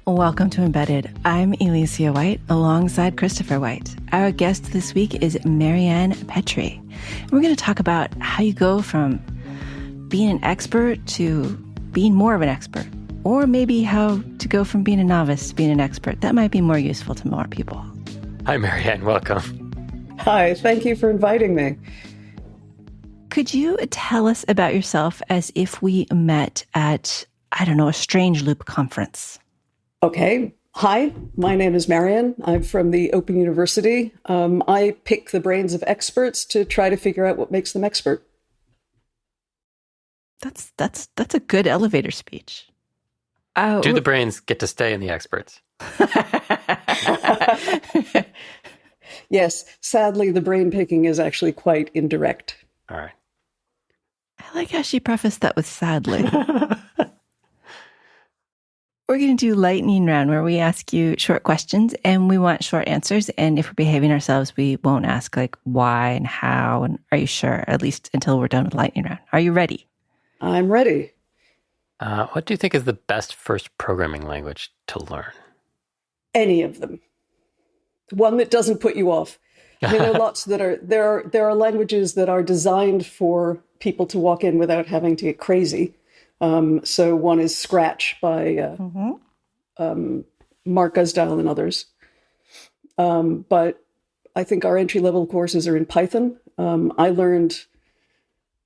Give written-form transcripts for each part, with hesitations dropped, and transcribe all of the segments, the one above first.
Welcome to Embedded. I'm Alicia White alongside Christopher White. Our guest this week is Marian Petre. We're going to talk about how you go from being an expert to being more of an expert, or maybe how to go from being a novice to being an expert. That might be more useful to more people. Hi, Marianne. Welcome. Hi. Thank you for inviting me. Could you tell us about yourself as if we met at, a Strange Loop conference? Okay. Hi, my name is Marian. I'm from the Open University. I pick the brains of experts to try to figure out what makes them expert. That's a good elevator speech. Do the brains get to stay in the experts? Yes. Sadly, the brain picking is actually quite indirect. All right. I like how she prefaced that with sadly. We're going to do lightning round where we ask you short questions and we want short answers. And if we're behaving ourselves, we won't ask like why and how and are you sure, at least until we're done with lightning round. Are you ready? I'm ready. What do you think is the best first programming language to learn? Any of them. One that doesn't put you off. I mean, there are lots that are, there are languages that are designed for people to walk in without having to get crazy. So one is Scratch by Mark Guzdial and others. But I think our entry-level courses are in Python. I learned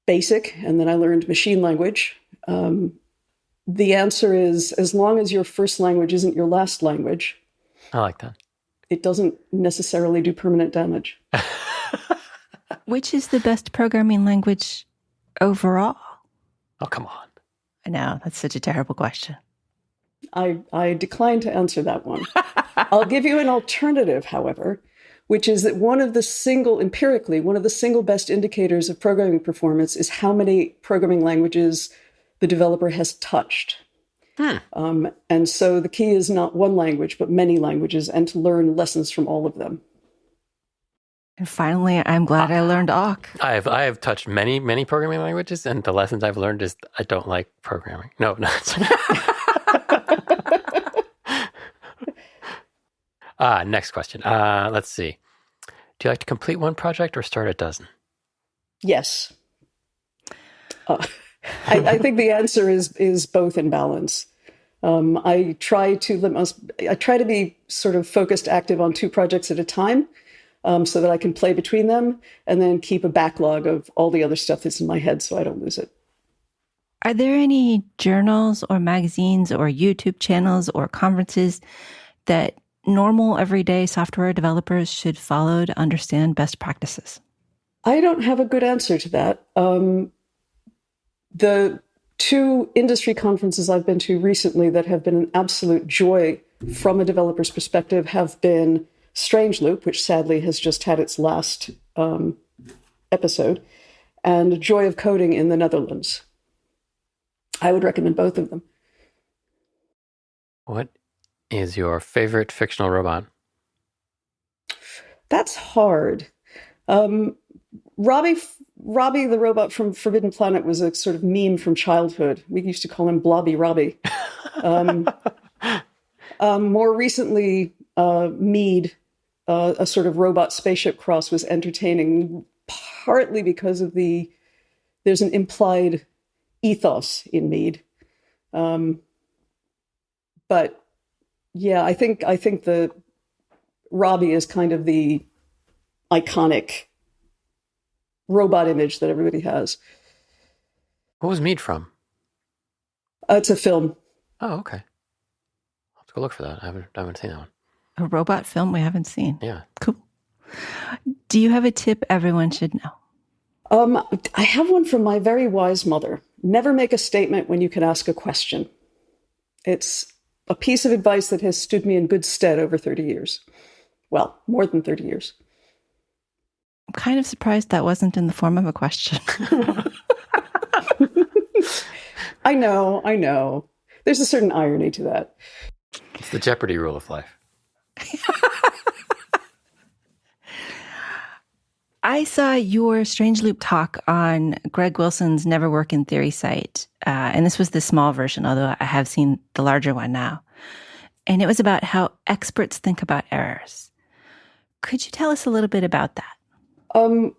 BASIC, and then I learned machine language. The answer is, as long as your first language isn't your last language. I like that. It doesn't necessarily do permanent damage. Which is the best programming language overall? Oh, come on. I know, that's such a terrible question. I decline to answer that one. I'll give you an alternative, however, which is that one of the single best indicators of programming performance is how many programming languages the developer has touched. And so the key is not one language, but many languages, and to learn lessons from all of them. And finally, I'm glad I learned awk. I have touched many programming languages, and the lessons I've learned is I don't like programming. No. Next question. Let's see. Do you like to complete one project or start a dozen? Yes. I think the answer is both in balance. I try to be sort of focused, active on two projects at a time. So that I can play between them and then keep a backlog of all the other stuff that's in my head so I don't lose it. Are there any journals or magazines or YouTube channels or conferences that normal, everyday software developers should follow to understand best practices? I don't have a good answer to that. The two industry conferences I've been to recently that have been an absolute joy from a developer's perspective have been Strange Loop, which sadly has just had its last episode, and Joy of Coding in the Netherlands. I would recommend both of them. What is your favorite fictional robot? That's hard. Robbie the robot from Forbidden Planet was a sort of meme from childhood. We used to call him Blobby Robbie. More recently, Mead, a sort of robot spaceship cross, was entertaining, partly because of there's an implied ethos in Mead. But yeah, I think the Robbie is kind of the iconic robot image that everybody has. What was Mead from? It's a film. Oh, okay. I'll have to go look for that. I haven't seen that one. A robot film we haven't seen. Yeah. Cool. Do you have a tip everyone should know? I have one from my very wise mother. Never make a statement when you can ask a question. It's a piece of advice that has stood me in good stead over 30 years. Well, more than 30 years. I'm kind of surprised that wasn't in the form of a question. I know. There's a certain irony to that. It's the Jeopardy rule of life. I saw your Strange Loop talk on Greg Wilson's Never Work in Theory site and this was the small version, although I have seen the larger one now. And it was about how experts think about errors. Could you tell us a little bit about that? I'm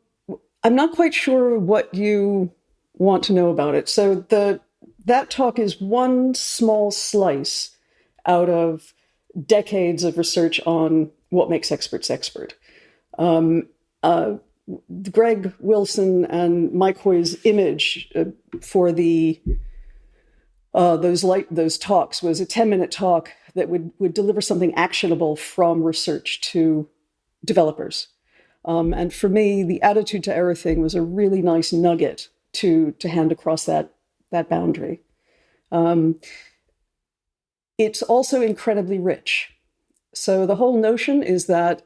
not quite sure what you want to know about it. So that talk is one small slice out of decades of research on what makes experts expert. Greg Wilson and Mike Hoy's image for those talks was a 10-minute talk that would deliver something actionable from research to developers. And for me, the attitude to error thing was a really nice nugget to hand across that boundary. It's also incredibly rich. So the whole notion is that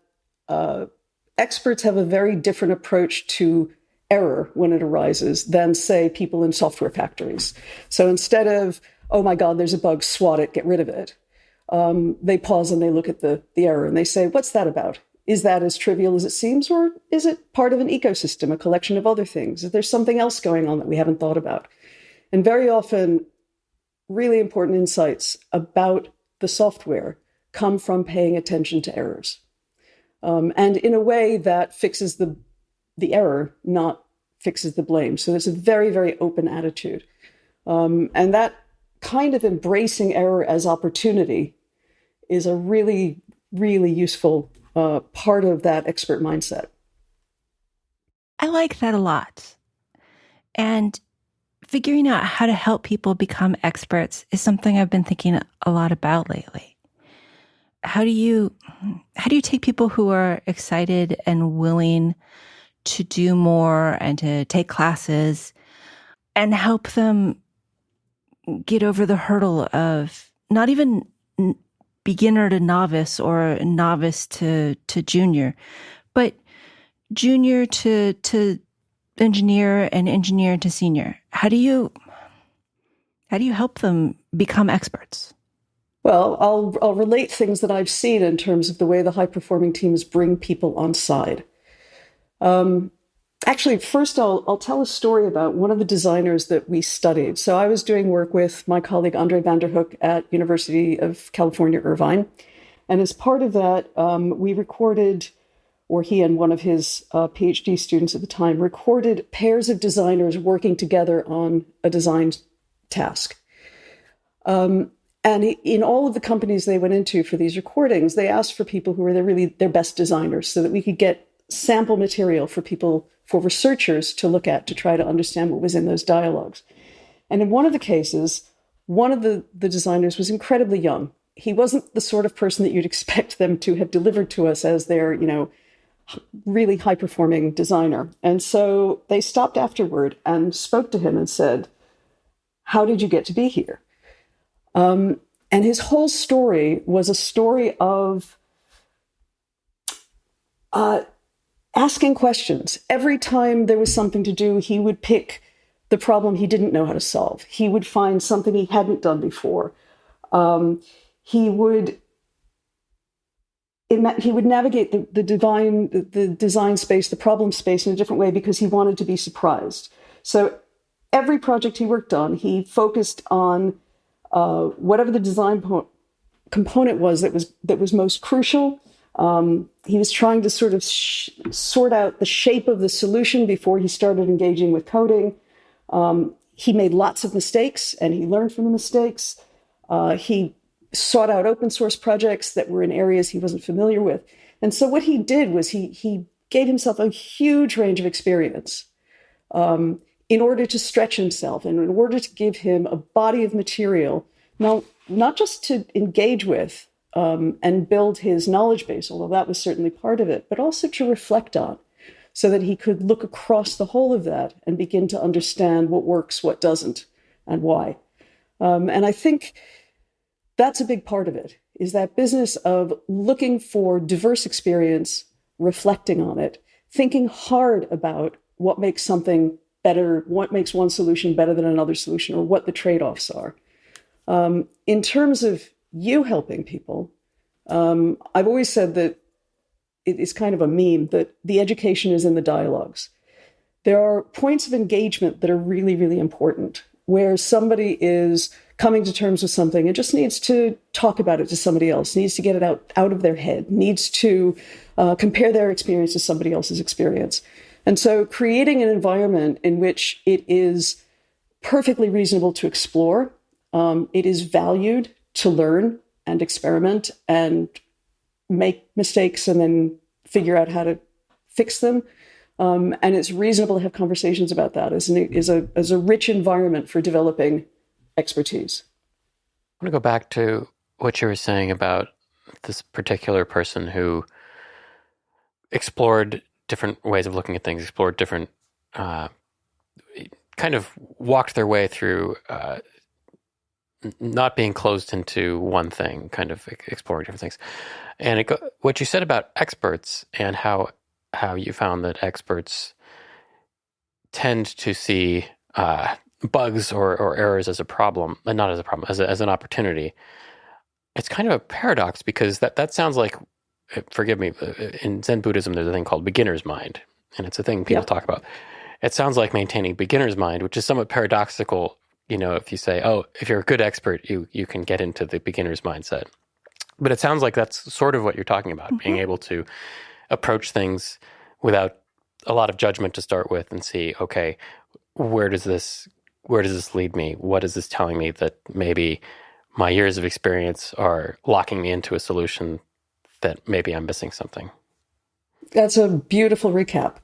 experts have a very different approach to error when it arises than, say, people in software factories. So instead of, oh my God, there's a bug, swat it, get rid of it, they pause and they look at the error and they say, what's that about? Is that as trivial as it seems, or is it part of an ecosystem, a collection of other things? Is there something else going on that we haven't thought about? And very often, really important insights about the software come from paying attention to errors. And in a way that fixes the error, not fixes the blame. So it's a very, very open attitude. And that kind of embracing error as opportunity is a really, really useful part of that expert mindset. I like that a lot. And figuring out how to help people become experts is something I've been thinking a lot about lately. How do you take people who are excited and willing to do more and to take classes and help them get over the hurdle of not even beginner to novice or novice to junior, but junior to engineer and engineer to senior? How do you help them become experts? Well, I'll relate things that I've seen in terms of the way the high-performing teams bring people on side. Actually, first I'll tell a story about one of the designers that we studied. So I was doing work with my colleague Andre van der Hoek at University of California, Irvine. And as part of that, we recorded, or he and one of his PhD students at the time, recorded pairs of designers working together on a design task. And in all of the companies they went into for these recordings, they asked for people who were their best designers so that we could get sample material for researchers to look at to try to understand what was in those dialogues. And in one of the cases, one of the designers was incredibly young. He wasn't the sort of person that you'd expect them to have delivered to us as their, really high-performing designer. And so they stopped afterward and spoke to him and said, how did you get to be here? And his whole story was a story of asking questions. Every time there was something to do, he would pick the problem he didn't know how to solve. He would find something he hadn't done before. He would navigate the design space, the problem space in a different way because he wanted to be surprised. So every project he worked on, he focused on whatever the design component was that was most crucial. He was trying to sort of sort out the shape of the solution before he started engaging with coding. He made lots of mistakes and he learned from the mistakes. He sought out open source projects that were in areas he wasn't familiar with. And so what he did was he gave himself a huge range of experience in order to stretch himself and in order to give him a body of material, now not just to engage with and build his knowledge base, although that was certainly part of it, but also to reflect on so that he could look across the whole of that and begin to understand what works, what doesn't, and why. And I think that's a big part of it, is that business of looking for diverse experience, reflecting on it, thinking hard about what makes something better, what makes one solution better than another solution, or what the trade-offs are. In terms of you helping people, I've always said that it is kind of a meme that the education is in the dialogues. There are points of engagement that are really, really important. where somebody is coming to terms with something and just needs to talk about it to somebody else, needs to get it out of their head, needs to compare their experience to somebody else's experience. And so creating an environment in which it is perfectly reasonable to explore, it is valued to learn and experiment and make mistakes and then figure out how to fix them. And it's reasonable to have conversations about that as a rich environment for developing expertise. I want to go back to what you were saying about this particular person who explored different ways of looking at things, explored different, kind of walked their way through not being closed into one thing, kind of exploring different things. And what you said about experts and how you found that experts tend to see bugs or errors as a problem, and not as a problem, as an opportunity. It's kind of a paradox because that sounds like, forgive me, in Zen Buddhism, there's a thing called beginner's mind, and it's a thing people talk about. It sounds like maintaining beginner's mind, which is somewhat paradoxical. If you say, oh, if you're a good expert, you can get into the beginner's mindset. But it sounds like that's sort of what you're talking about, being able to approach things without a lot of judgment to start with and see, okay, where does this lead me? What is this telling me that maybe my years of experience are locking me into a solution that maybe I'm missing something? That's a beautiful recap.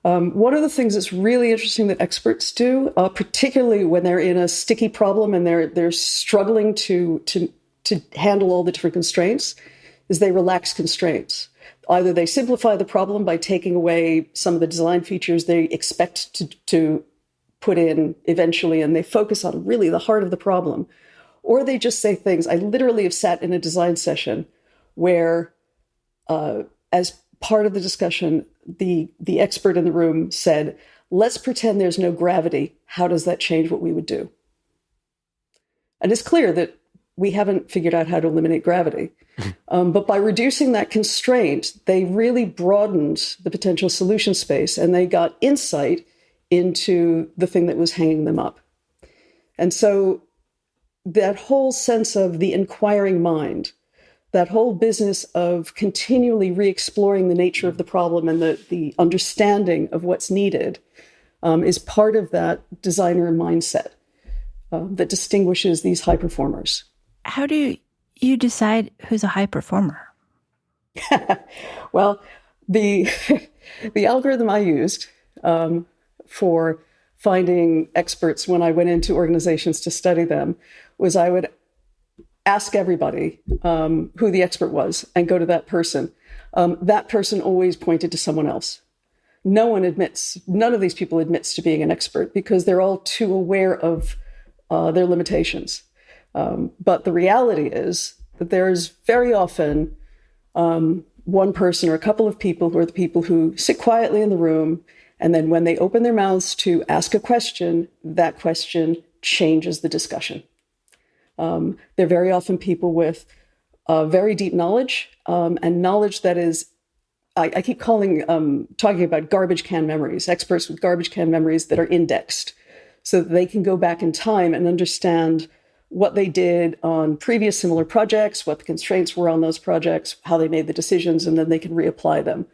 One of the things that's really interesting that experts do, particularly when they're in a sticky problem and they're struggling to handle all the different constraints, is they relax constraints. Either they simplify the problem by taking away some of the design features they expect to put in eventually, and they focus on really the heart of the problem. Or they just say things. I literally have sat in a design session where, as part of the discussion, the expert in the room said, let's pretend there's no gravity. How does that change what we would do? And it's clear that we haven't figured out how to eliminate gravity. But by reducing that constraint, they really broadened the potential solution space, and they got insight into the thing that was hanging them up. And so that whole sense of the inquiring mind, that whole business of continually re-exploring the nature of the problem and the understanding of what's needed is part of that designer mindset that distinguishes these high performers. How do you decide who's a high performer? Well, the algorithm I used for finding experts when I went into organizations to study them was I would ask everybody who the expert was and go to that person. That person always pointed to someone else. None of these people admits to being an expert because they're all too aware of their limitations. But the reality is that there's very often one person or a couple of people who are the people who sit quietly in the room, and then when they open their mouths to ask a question, that question changes the discussion. They're very often people with very deep knowledge and knowledge that is, I keep talking about garbage can memories, experts with garbage can memories that are indexed so that they can go back in time and understand what they did on previous similar projects, what the constraints were on those projects, how they made the decisions, and then they can reapply them.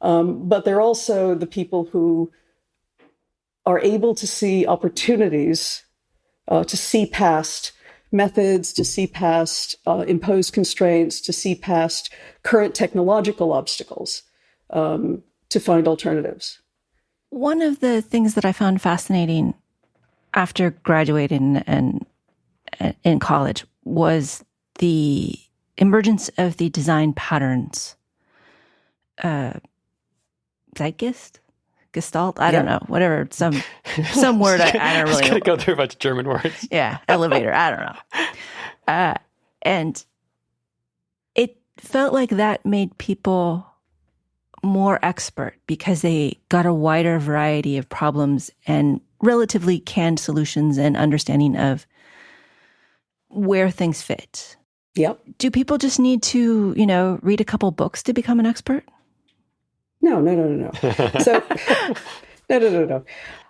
But they're also the people who are able to see opportunities, to see past methods, to see past imposed constraints, to see past current technological obstacles, to find alternatives. One of the things that I found fascinating after graduating and in college was the emergence of the design patterns. Zeitgeist? Gestalt? I don't know. Whatever. Some word I don't really know. It's going to go through a bunch of German words. Yeah. Elevator. I don't know. And it felt like that made people more expert because they got a wider variety of problems and relatively canned solutions and understanding of where things fit. Yep. Do people just need to, read a couple books to become an expert? No. So No.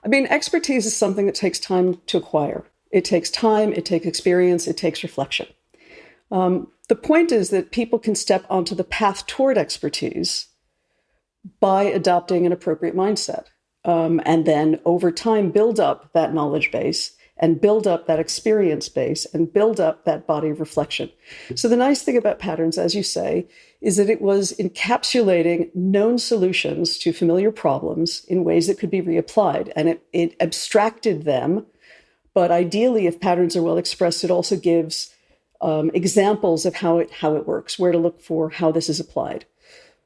I mean, expertise is something that takes time to acquire. It takes time, it takes experience, it takes reflection. The point is that people can step onto the path toward expertise by adopting an appropriate mindset. And then over time, build up that knowledge base and build up that experience base and build up that body of reflection. So the nice thing about patterns, as you say, is that it was encapsulating known solutions to familiar problems in ways that could be reapplied. And it abstracted them. But ideally, if patterns are well expressed, it also gives examples of how it works, where to look for, how this is applied.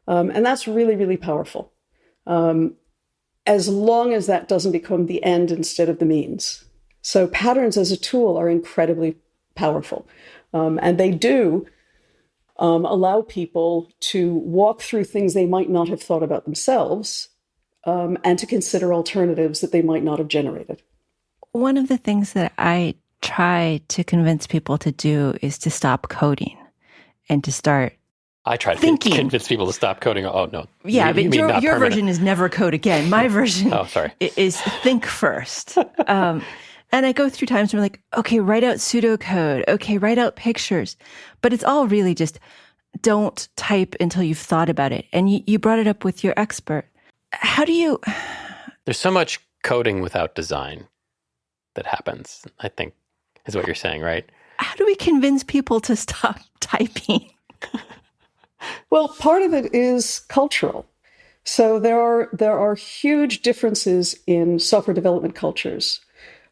And that's really, really powerful. As long as that doesn't become the end instead of the means. So patterns as a tool are incredibly powerful. And they do allow people to walk through things they might not have thought about themselves and to consider alternatives that they might not have generated. One of the things that I try to convince people to do is to stop coding and to start I try to convince people to stop coding. Oh, no. Yeah, but your version is never code again. My version is think first. And I go through times where I'm like, okay, write out pseudocode. Okay, write out pictures. But it's all really just don't type until you've thought about it. And you brought it up with your expert. How do you... There's so much coding without design that happens, I think, is what you're saying, right? How do we convince people to stop typing? Well, part of it is cultural. So there are huge differences in software development cultures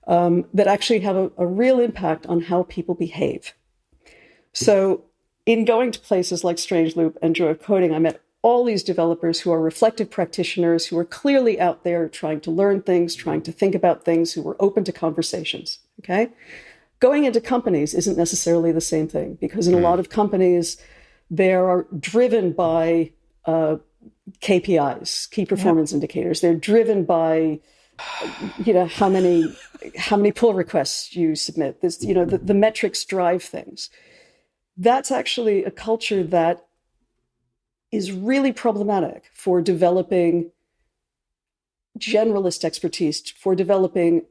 that actually have a real impact on how people behave. So in going to places like Strange Loop and Joy of Coding, I met all these developers who are reflective practitioners, who are clearly out there trying to learn things, trying to think about things, who were open to conversations, okay? Going into companies isn't necessarily the same thing, because in a lot of companies, they are driven by KPIs, key performance indicators. They're driven by, how many pull requests you submit. This, the metrics drive things. That's actually a culture that is really problematic for developing generalist expertise, for developing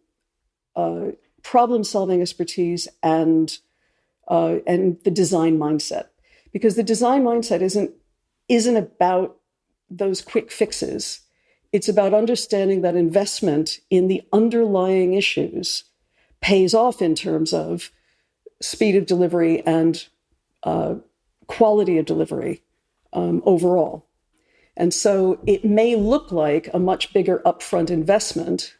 problem-solving expertise and the design mindset. Because the design mindset isn't about those quick fixes. It's about understanding that investment in the underlying issues pays off in terms of speed of delivery and quality of delivery overall. And so it may look like a much bigger upfront investment,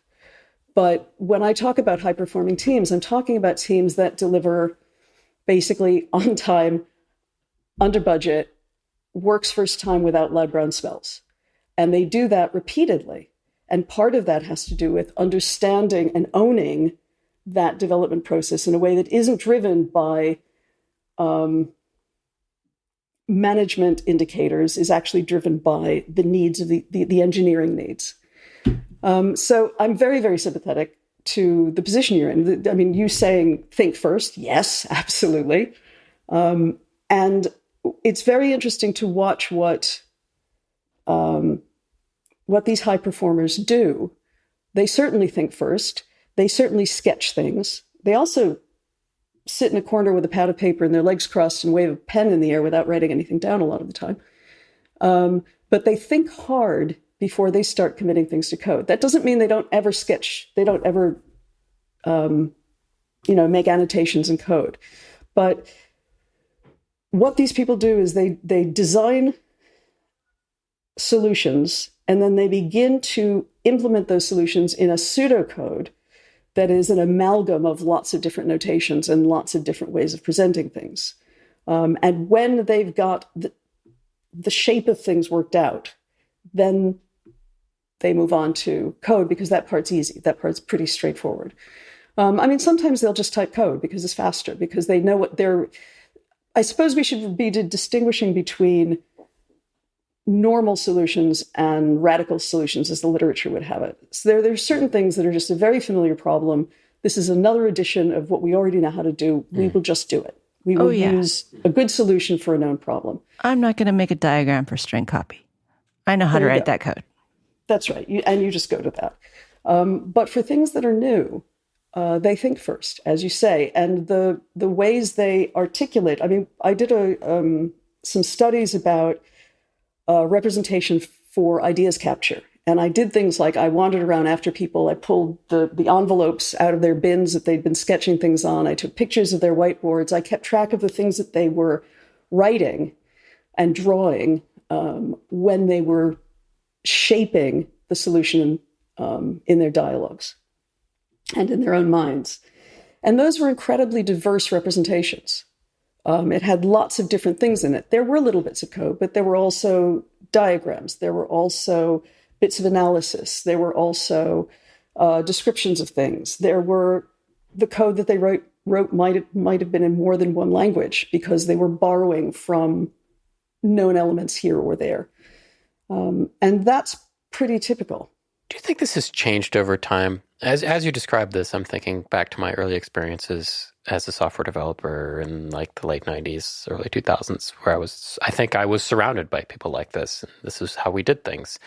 but when I talk about high-performing teams, I'm talking about teams that deliver basically on time, under budget, works first time without loud brown smells. And they do that repeatedly. And part of that has to do with understanding and owning that development process in a way that isn't driven by management indicators, is actually driven by the needs of the engineering needs. So I'm very, very sympathetic to the position you're in. I mean, you saying think first, yes, absolutely. And it's very interesting to watch what these high performers do. They certainly think first. They certainly sketch things. They also sit in a corner with a pad of paper and their legs crossed and wave a pen in the air without writing anything down a lot of the time. But they think hard before they start committing things to code. That doesn't mean they don't ever sketch. They don't ever, make annotations in code. But what these people do is they design solutions, and then they begin to implement those solutions in a pseudocode that is an amalgam of lots of different notations and lots of different ways of presenting things. And when they've got the shape of things worked out, then they move on to code, because that part's easy. That part's pretty straightforward. Sometimes they'll just type code because it's faster, because they know what they're... I suppose we should be distinguishing between normal solutions and radical solutions, as the literature would have it. So there's certain things that are just a very familiar problem. This is another edition of what we already know how to do. We will just do it. We will use a good solution for a known problem. I'm not going to make a diagram for string copy. I know how to write that code. That's right. You just go to that. But for things that are new, they think first, as you say, and the ways they articulate. I mean, I did some studies about representation for ideas capture. And I did things like I wandered around after people. I pulled the envelopes out of their bins that they'd been sketching things on. I took pictures of their whiteboards. I kept track of the things that they were writing and drawing when they were shaping the solution in their dialogues and in their own minds. And those were incredibly diverse representations. It had lots of different things in it. There were little bits of code, but there were also diagrams. There were also bits of analysis. There were also descriptions of things. There were the code that they wrote might have been in more than one language because they were borrowing from known elements here or there. And that's pretty typical. Do you think this has changed over time? As you describe this, I'm thinking back to my early experiences as a software developer in like the late 90s, early 2000s, where I think I was surrounded by people like this. And this is how we did things.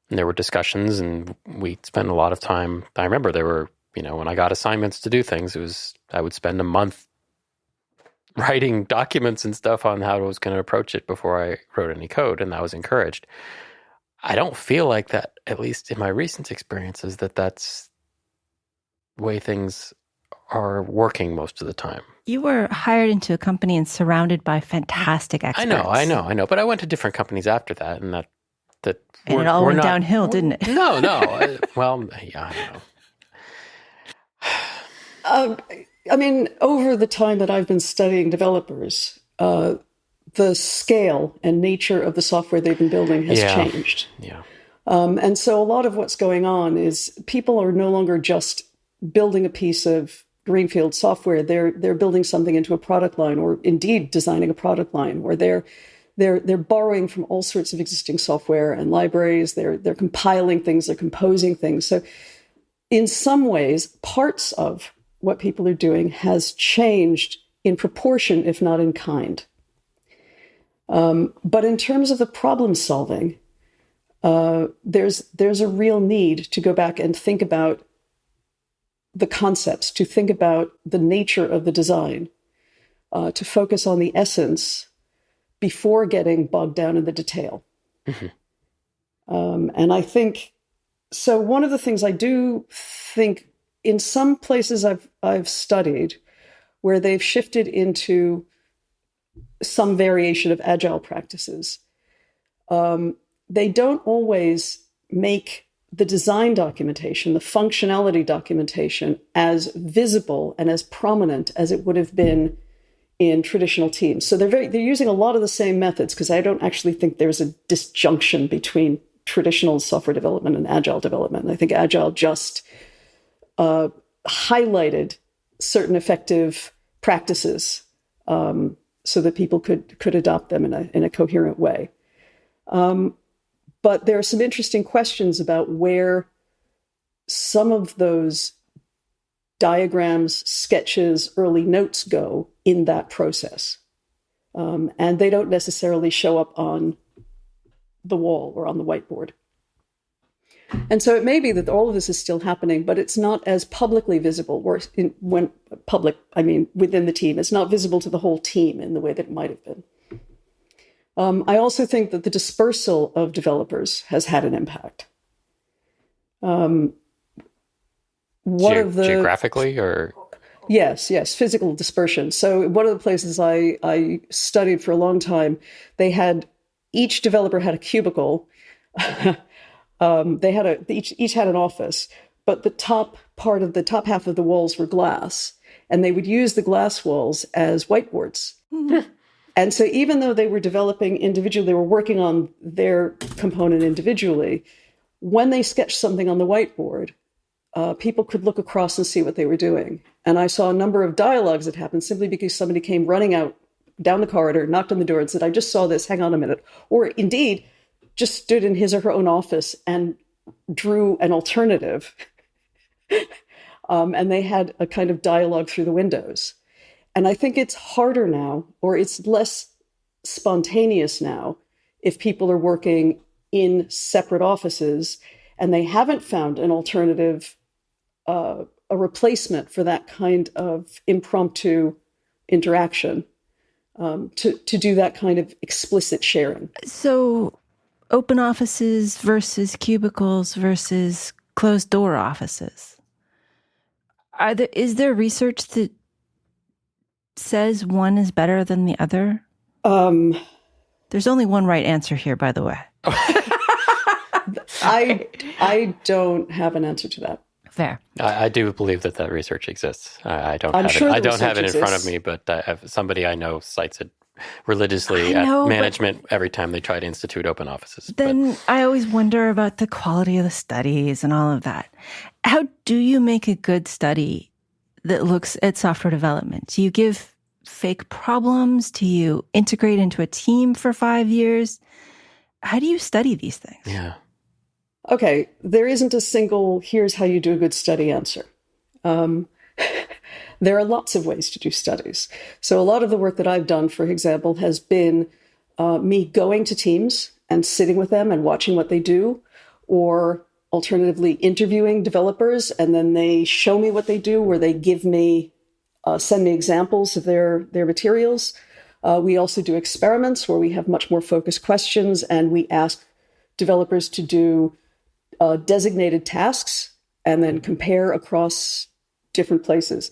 And there were discussions and we spent a lot of time. I remember there were, when I got assignments to do things, I would spend a month writing documents and stuff on how I was going to approach it before I wrote any code, and that was encouraged. I don't feel like that, at least in my recent experiences, that's the way things are working most of the time. You were hired into a company and surrounded by fantastic experts. I know. But I went to different companies after that, and and it all went downhill, didn't it? No. Well, yeah, I don't know. I mean, over the time that I've been studying developers, the scale and nature of the software they've been building has changed. Yeah. And so a lot of what's going on is people are no longer just building a piece of greenfield software. They're building something into a product line, or indeed designing a product line, or they're borrowing from all sorts of existing software and libraries. They're compiling things, they're composing things. So in some ways, parts of what people are doing has changed in proportion, if not in kind. But in terms of the problem solving, there's a real need to go back and think about the concepts, to think about the nature of the design, to focus on the essence before getting bogged down in the detail. Mm-hmm. And I think, so one of the things I do think in some places I've studied where they've shifted into some variation of agile practices, they don't always make the design documentation, the functionality documentation, as visible and as prominent as it would have been in traditional teams. So they're using a lot of the same methods, because I don't actually think there's a disjunction between traditional software development and agile development. I think agile just highlighted certain effective practices so that people could adopt them in a coherent way. But there are some interesting questions about where some of those diagrams, sketches, early notes go in that process. And they don't necessarily show up on the wall or on the whiteboard. And so it may be that all of this is still happening, but it's not as publicly visible. When public, I mean within the team. It's not visible to the whole team in the way that it might have been. I also think that the dispersal of developers has had an impact. Geographically, or? Yes, physical dispersion. So one of the places I studied for a long time, each developer had a cubicle. Each had an office, but the top half of the walls were glass, and they would use the glass walls as whiteboards. And so even though they were developing individually, they were working on their component individually, when they sketched something on the whiteboard, people could look across and see what they were doing. And I saw a number of dialogues that happened simply because somebody came running out down the corridor, knocked on the door and said, "I just saw this, hang on a minute." Or indeed, just stood in his or her own office and drew an alternative. And they had a kind of dialogue through the windows. And I think it's harder now, or it's less spontaneous now, if people are working in separate offices, and they haven't found an alternative, a replacement for that kind of impromptu interaction, to do that kind of explicit sharing. So open offices versus cubicles versus closed door offices. Is there research that says one is better than the other? There's only one right answer here, by the way. I don't have an answer to that. Fair. I do believe that research exists. I don't I'm have sure it. the I don't have it in research front of exists. me, but somebody I know cites it religiously I know, at management every time they try to institute open offices. Then I always wonder about the quality of the studies and all of that. How do you make a good study that looks at software development? Do you give fake problems? Do you integrate into a team for 5 years? How do you study these things? Yeah. Okay, there isn't a single, here's how you do a good study answer. There are lots of ways to do studies. So a lot of the work that I've done, for example, has been me going to teams and sitting with them and watching what they do, or alternatively interviewing developers, and then they show me what they do, or they give me, send me examples of their materials. We also do experiments where we have much more focused questions, and we ask developers to do designated tasks and then compare across different places.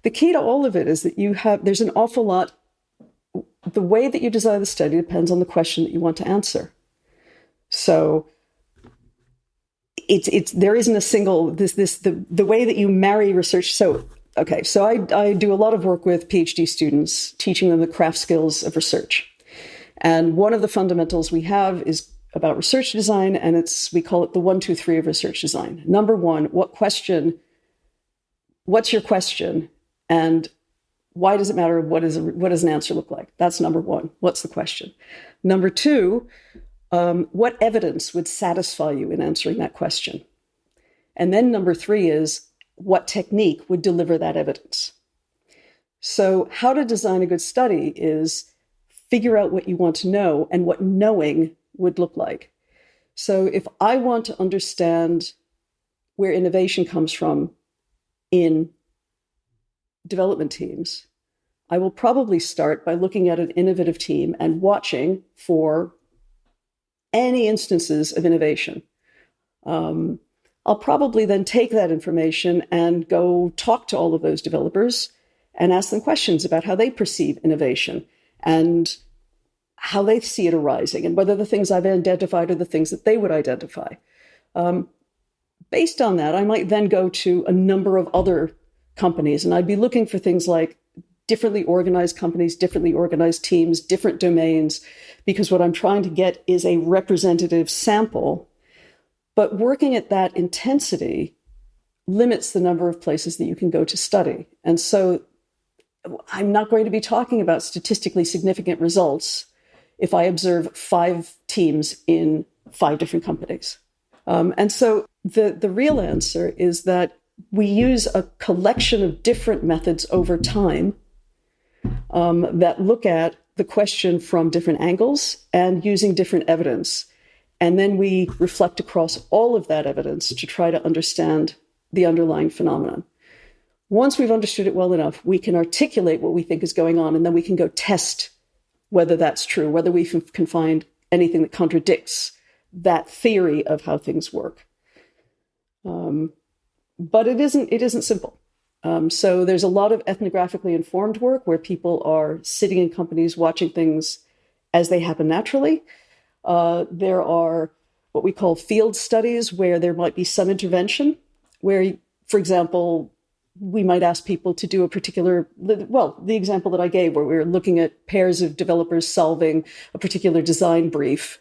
The key to all of it is that there's an awful lot, the way that you design the study depends on the question that you want to answer. So there isn't a single, the way that you marry research. So I do a lot of work with PhD students, teaching them the craft skills of research. And one of the fundamentals we have is about research design, and we call it the 1, 2, 3 of research design. Number one, what's your question, and why does it matter? What does an answer look like? That's number one. What's the question? Number two, what evidence would satisfy you in answering that question? And then number three is, what technique would deliver that evidence? So how to design a good study is figure out what you want to know and what knowing would look like. So if I want to understand where innovation comes from in development teams, I will probably start by looking at an innovative team and watching for any instances of innovation. I'll probably then take that information and go talk to all of those developers and ask them questions about how they perceive innovation and how they see it arising, and whether the things I've identified are the things that they would identify. Based on that, I might then go to a number of other companies, and I'd be looking for things like differently organized companies, differently organized teams, different domains, because what I'm trying to get is a representative sample. But working at that intensity limits the number of places that you can go to study. And so I'm not going to be talking about statistically significant results if I observe 5 teams in 5 different companies. And so the real answer is that we use a collection of different methods over time that look at the question from different angles and using different evidence. And then we reflect across all of that evidence to try to understand the underlying phenomenon. Once we've understood it well enough, we can articulate what we think is going on, and then we can go test whether that's true, whether we can find anything that contradicts that theory of how things work. But it isn't simple. So there's a lot of ethnographically informed work where people are sitting in companies watching things as they happen naturally. There are what we call field studies where there might be some intervention, where, for example, we might ask people to do a particular, the example that I gave, where we were looking at pairs of developers solving a particular design brief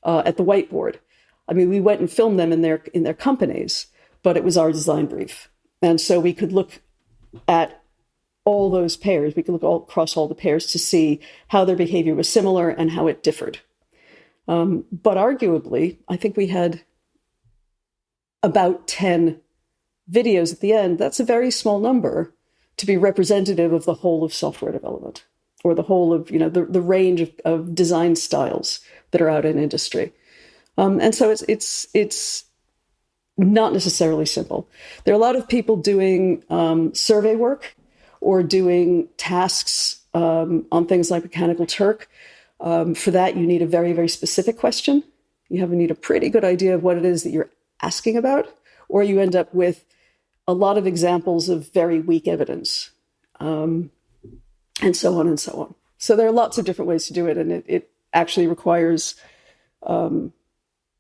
at the whiteboard. I mean, we went and filmed them in their companies, but it was our design brief. And so we could look at all those pairs. We could look across all the pairs to see how their behavior was similar and how it differed. But arguably, I think we had about 10 videos at the end. That's a very small number to be representative of the whole of software development, or the whole of the range of design styles that are out in industry. And so it's not necessarily simple. There are a lot of people doing survey work or doing tasks on things like Mechanical Turk. For that, you need a very, very specific question. You need a pretty good idea of what it is that you're asking about, or you end up with a lot of examples of very weak evidence, and so on and so on. So there are lots of different ways to do it, and it actually requires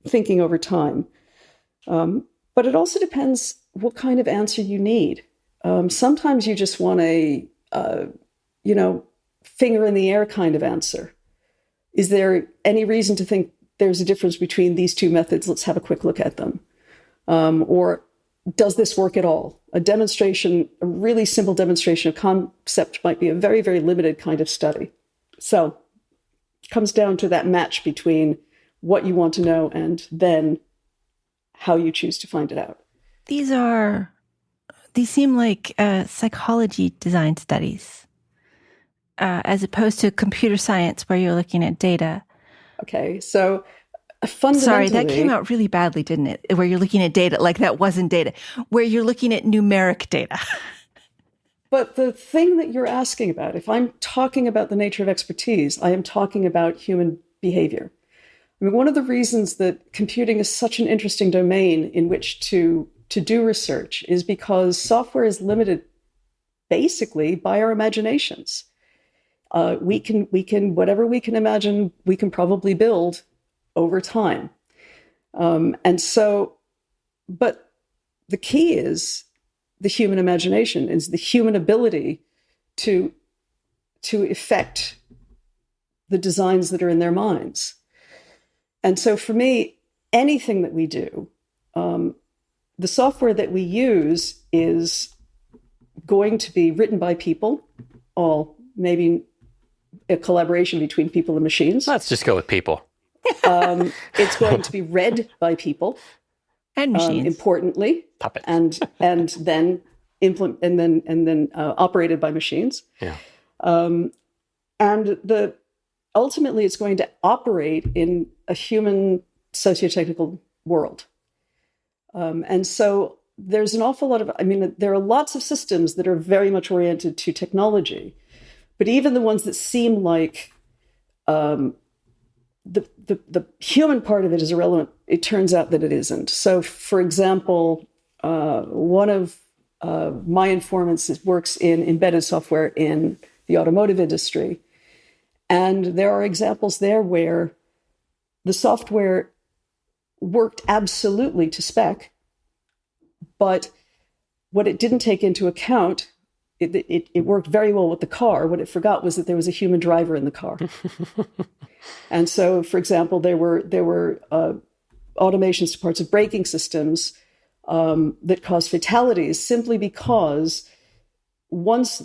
thinking over time. But it also depends what kind of answer you need. Sometimes you just want a, finger in the air kind of answer. Is there any reason to think there's a difference between these two methods? Let's have a quick look at them. Or does this work at all? A really simple demonstration of concept might be a very, very limited kind of study. So it comes down to that match between what you want to know and then how you choose to find it out. These seem like psychology design studies, as opposed to computer science where you're looking at data. Okay, so fundamentally... Sorry, that came out really badly, didn't it? Where you're looking at data, like that wasn't data. Where you're looking at numeric data. But the thing that you're asking about, if I'm talking about the nature of expertise, I am talking about human behavior. I mean, one of the reasons that computing is such an interesting domain in which to do research is because software is limited basically by our imaginations. We can whatever we can imagine, we can probably build over time. But the key is the human imagination, is the human ability to effect the designs that are in their minds. And so for me, anything that we do, the software that we use is going to be written by people, or maybe a collaboration between people and machines. Let's just go with people. It's going to be read by people and machines, importantly, puppets, and then operated by machines. Yeah, and ultimately, it's going to operate in a human socio-technical world. And so there's an awful lot of, there are lots of systems that are very much oriented to technology, but even the ones that seem like the human part of it is irrelevant, it turns out that it isn't. So, for example, one of my informants works in embedded software in the automotive industry. And there are examples there where the software worked absolutely to spec, but what it didn't take into account, it worked very well with the car. What it forgot was that there was a human driver in the car. And so, for example, there were automations to parts of braking systems that caused fatalities simply because once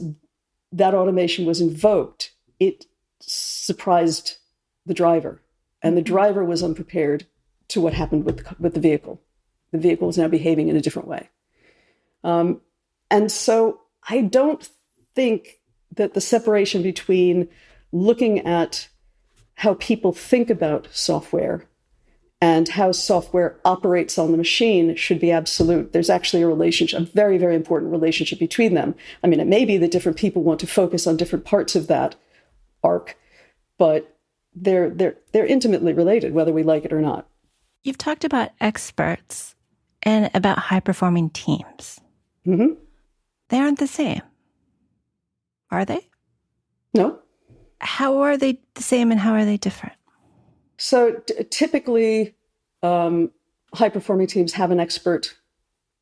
that automation was invoked, it surprised the driver, and the driver was unprepared to what happened with the vehicle. The vehicle is now behaving in a different way. And so I don't think that the separation between looking at how people think about software and how software operates on the machine should be absolute. There's actually a relationship, a very, very important relationship between them. I mean, it may be that different people want to focus on different parts of that arc, but they're intimately related, whether we like it or not. You've talked about experts and about high-performing teams. Mm-hmm. They aren't the same, are they? No. How are they the same and how are they different? So typically, high-performing teams have an expert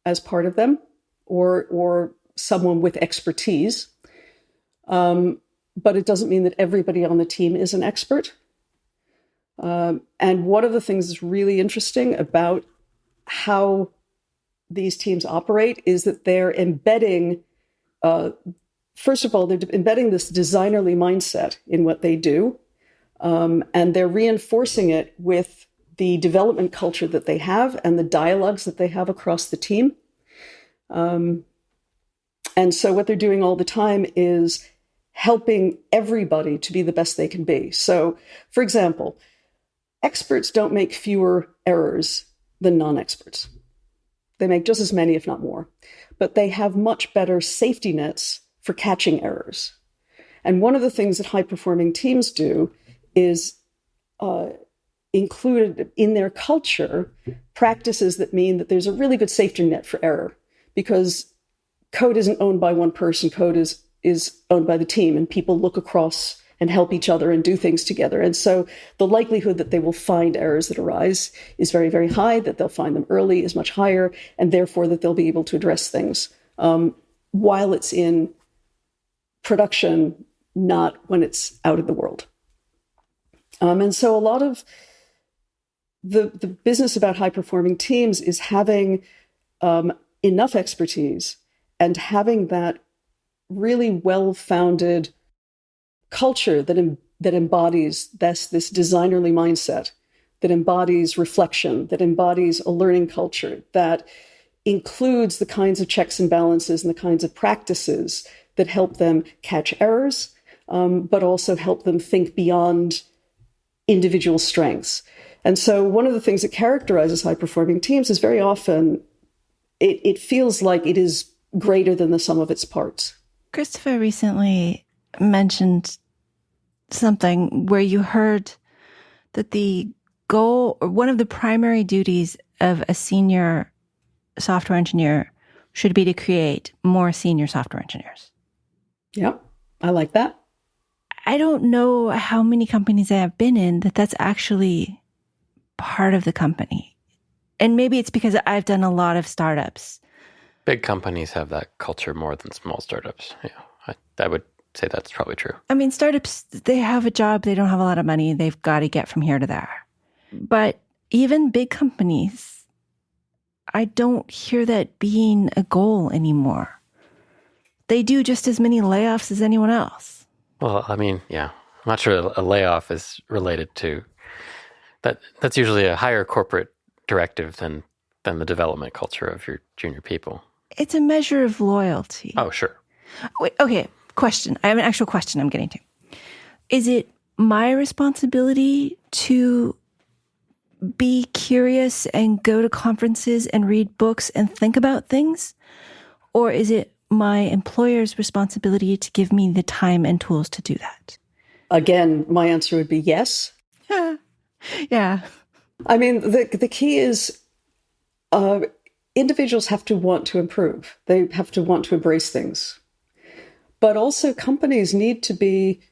as part of them, or someone with expertise. But it doesn't mean that everybody on the team is an expert. And one of the things that's really interesting about how these teams operate is that they're embedding, first of all, they're embedding this designerly mindset in what they do. And they're reinforcing it with the development culture that they have and the dialogues that they have across the team. And so what they're doing all the time is helping everybody to be the best they can be. So, for example, experts don't make fewer errors than non-experts. They make just as many, if not more. But they have much better safety nets for catching errors. And one of the things that high-performing teams do is include in their culture practices that mean that there's a really good safety net for error, because code isn't owned by one person. Code is owned by the team, and people look across and help each other and do things together. And so the likelihood that they will find errors that arise is very, very high, that they'll find them early is much higher, and therefore that they'll be able to address things while it's in production, not when it's out in the world. And so a lot of the business about high-performing teams is having enough expertise and having that really well-founded culture that embodies this designerly mindset, that embodies reflection, that embodies a learning culture, that includes the kinds of checks and balances and the kinds of practices that help them catch errors, but also help them think beyond individual strengths. And so one of the things that characterizes high-performing teams is very often it feels like it is greater than the sum of its parts. Christopher recently mentioned something where you heard that the goal, or one of the primary duties of a senior software engineer should be to create more senior software engineers. Yep, I like that. I don't know how many companies I have been in that's actually part of the company. And maybe it's because I've done a lot of startups. Big companies have that culture more than small startups. Yeah, I would say that's probably true. I mean, startups, they have a job, they don't have a lot of money, they've got to get from here to there. But even big companies, I don't hear that being a goal anymore. They do just as many layoffs as anyone else. Well, I mean, yeah, I'm not sure a layoff is related to that. That's usually a higher corporate directive than the development culture of your junior people. It's a measure of loyalty. Oh, sure. Wait, okay, question. I have an actual question I'm getting to. Is it my responsibility to be curious and go to conferences and read books and think about things? Or is it my employer's responsibility to give me the time and tools to do that? Again, my answer would be yes. Yeah. I mean, the key is individuals have to want to improve. They have to want to embrace things. But also companies need to be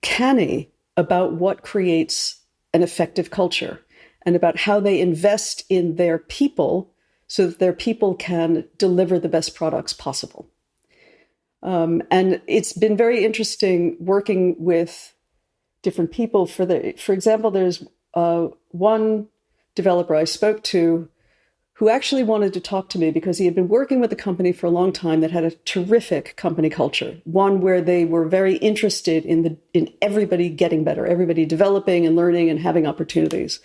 canny about what creates an effective culture and about how they invest in their people so that their people can deliver the best products possible. And it's been very interesting working with different people. For example, there's one developer I spoke to who actually wanted to talk to me because he had been working with a company for a long time that had a terrific company culture, one where they were very interested in everybody getting better, everybody developing and learning and having opportunities.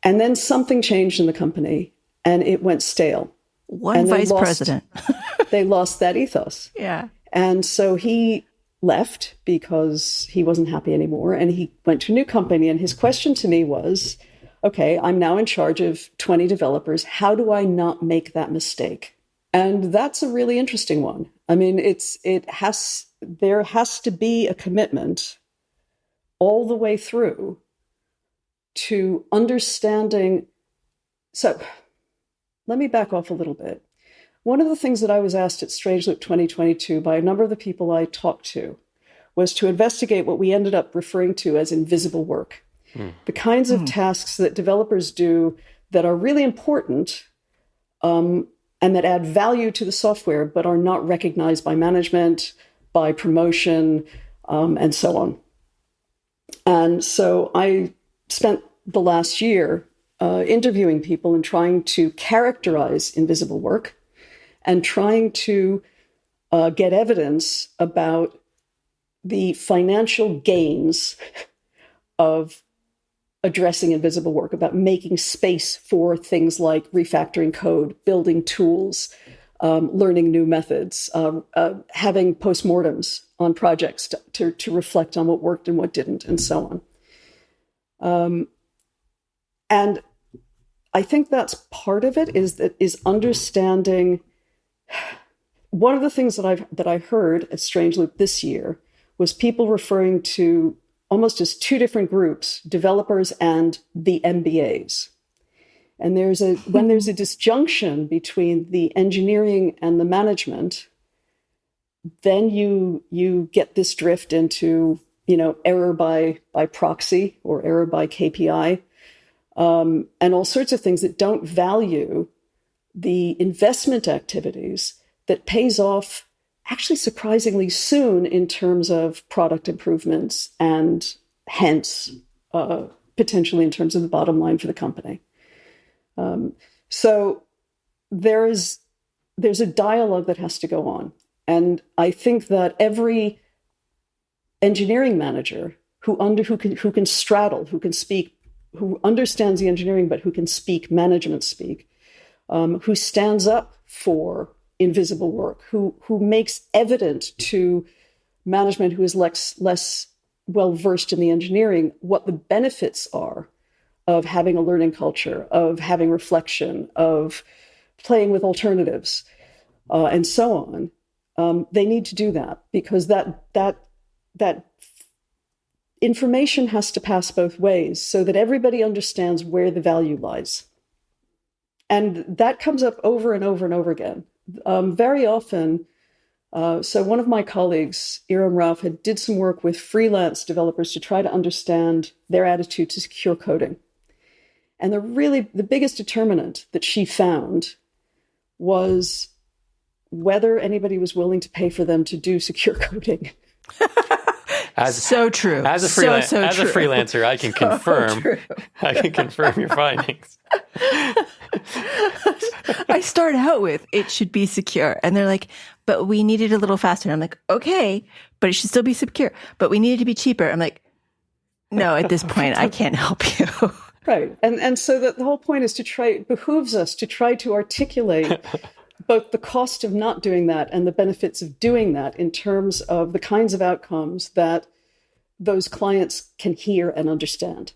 And then something changed in the company and it went stale. One vice president. They lost that ethos. Yeah. And so he left because he wasn't happy anymore. And he went to a new company. And his question to me was, okay, I'm now in charge of 20 developers. How do I not make that mistake? And that's a really interesting one. I mean, there has to be a commitment all the way through to understanding. So let me back off a little bit. One of the things that I was asked at Strangeloop 2022 by a number of the people I talked to was to investigate what we ended up referring to as invisible work. The kinds of tasks that developers do that are really important and that add value to the software, but are not recognized by management, by promotion, and so on. And so I spent the last year interviewing people and trying to characterize invisible work and trying to get evidence about the financial gains of addressing invisible work, about making space for things like refactoring code, building tools, learning new methods, having postmortems on projects to reflect on what worked and what didn't, and so on. And I think that's part of it, is understanding. One of the things that I heard at Strange Loop this year was people referring to almost as two different groups, developers and the MBAs. And when there's a disjunction between the engineering and the management, then you get this drift into, error by proxy or error by KPI, and all sorts of things that don't value the investment activities that pays off actually surprisingly soon in terms of product improvements and hence potentially in terms of the bottom line for the company. So there's a dialogue that has to go on. And I think that every engineering manager who can straddle, who can speak, who understands the engineering, but who can speak management speak, who stands up for invisible work, who makes evident to management who is less well versed in the engineering what the benefits are of having a learning culture, of having reflection, of playing with alternatives, and so on. They need to do that because that information has to pass both ways so that everybody understands where the value lies. And that comes up over and over and over again. Very often, so one of my colleagues, Iram Rauf, did some work with freelance developers to try to understand their attitude to secure coding. And the biggest determinant that she found was whether anybody was willing to pay for them to do secure coding. So true. As a freelancer, I can confirm. I can confirm your findings. I start out with it should be secure, and they're like, "But we need it a little faster." And I'm like, "Okay, but it should still be secure. But we need it to be cheaper." I'm like, "No, at this point, I can't help you." Right, and so the whole point is behooves us to try to articulate both the cost of not doing that and the benefits of doing that in terms of the kinds of outcomes that those clients can hear and understand.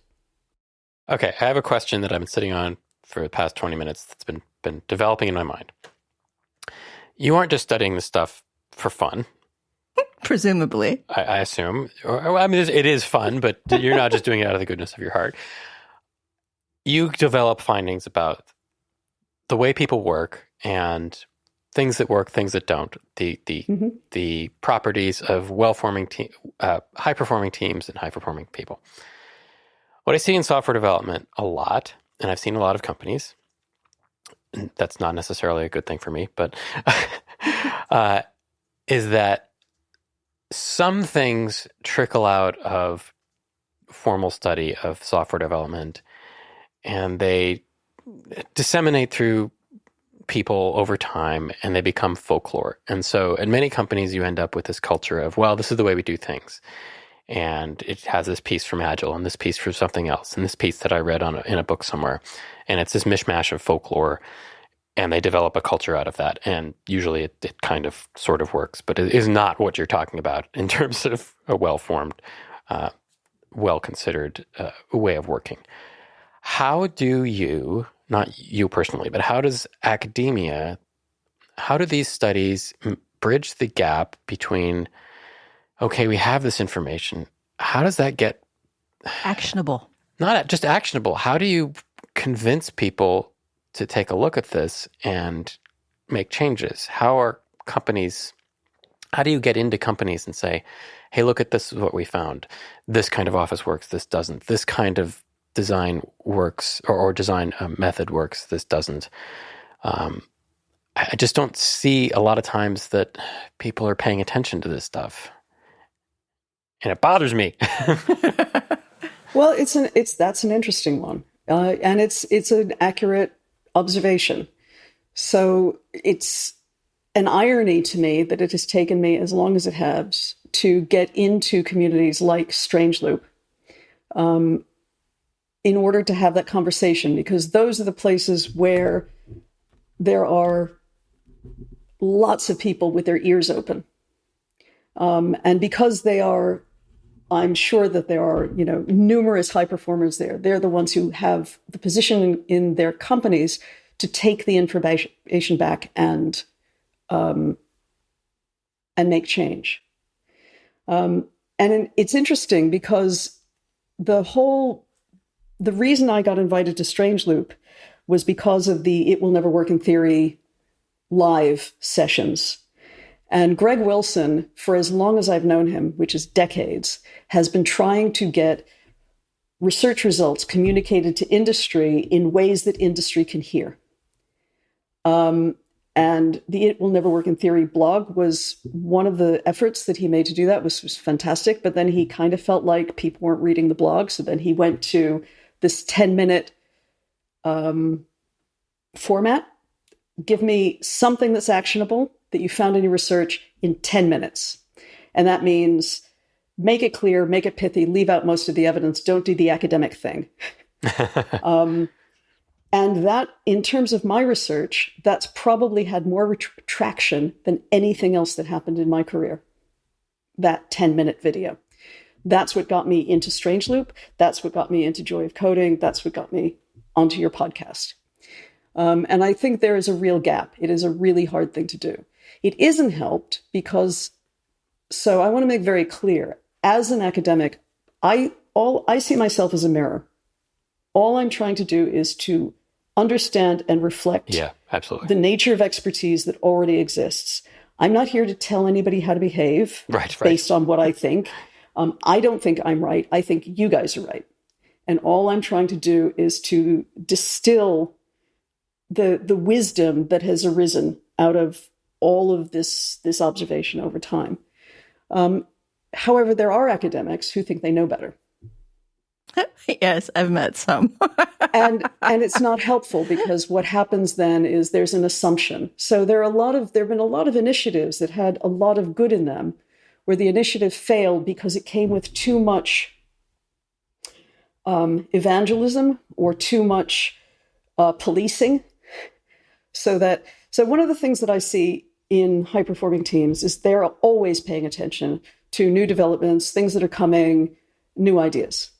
Okay, I have a question that I've been sitting on for the past 20 minutes that's been developing in my mind. You aren't just studying this stuff for fun. Presumably. I assume. Or, I mean, it is fun, but you're not just doing it out of the goodness of your heart. You develop findings about the way people work and things that work, things that don't, the properties of well-forming high-performing teams and high-performing people. What I see in software development a lot, and I've seen a lot of companies, and that's not necessarily a good thing for me, but is that some things trickle out of formal study of software development, and they disseminate through people over time, and they become folklore. And so in many companies, you end up with this culture of, well, this is the way we do things. And it has this piece from Agile and this piece from something else and this piece that I read in a book somewhere. And it's this mishmash of folklore, and they develop a culture out of that. And usually it kind of sort of works, but it is not what you're talking about in terms of a well-formed, well-considered way of working. How do you, not you personally, but how does academia, how do these studies bridge the gap between, okay, we have this information, how does that get actionable? Not just actionable. How do you convince people to take a look at this and make changes? How do you get into companies and say, hey, look at this is what we found. This kind of office works, this doesn't. This kind of design works, or design method works, this doesn't. I just don't see a lot of times that people are paying attention to this stuff. And it bothers me. Well, that's an interesting one. And it's an accurate observation. So it's an irony to me that it has taken me as long as it has to get into communities like Strange Loop in order to have that conversation, because those are the places where there are lots of people with their ears open. And because they are I'm sure that there are, numerous high performers there. They're the ones who have the position in their companies to take the information back and make change. And it's interesting because the reason I got invited to Strange Loop was because of the It Will Never Work in Theory live sessions. And Greg Wilson, for as long as I've known him, which is decades, has been trying to get research results communicated to industry in ways that industry can hear. And the It Will Never Work in Theory blog was one of the efforts that he made to do that, was fantastic. But then he kind of felt like people weren't reading the blog. So then he went to this 10-minute format. Give me something that's actionable that you found in your research in 10 minutes. And that means make it clear, make it pithy, leave out most of the evidence, don't do the academic thing. And that, in terms of my research, that's probably had more traction than anything else that happened in my career. That 10-minute video. That's what got me into Strange Loop. That's what got me into Joy of Coding. That's what got me onto your podcast. And I think there is a real gap. It is a really hard thing to do. It isn't helped because, so I want to make very clear, as an academic, I see myself as a mirror. All I'm trying to do is to understand and reflect absolutely, the nature of expertise that already exists. I'm not here to tell anybody how to behave based on what I think. I don't think I'm right. I think you guys are right. And all I'm trying to do is to distill the wisdom that has arisen out of all of this observation over time. However, there are academics who think they know better. Yes, I've met some. and it's not helpful because what happens then is there's an assumption. So there have been a lot of initiatives that had a lot of good in them, where the initiative failed because it came with too much evangelism or too much policing. So one of the things that I see in high-performing teams is they're always paying attention to new developments, things that are coming, new ideas.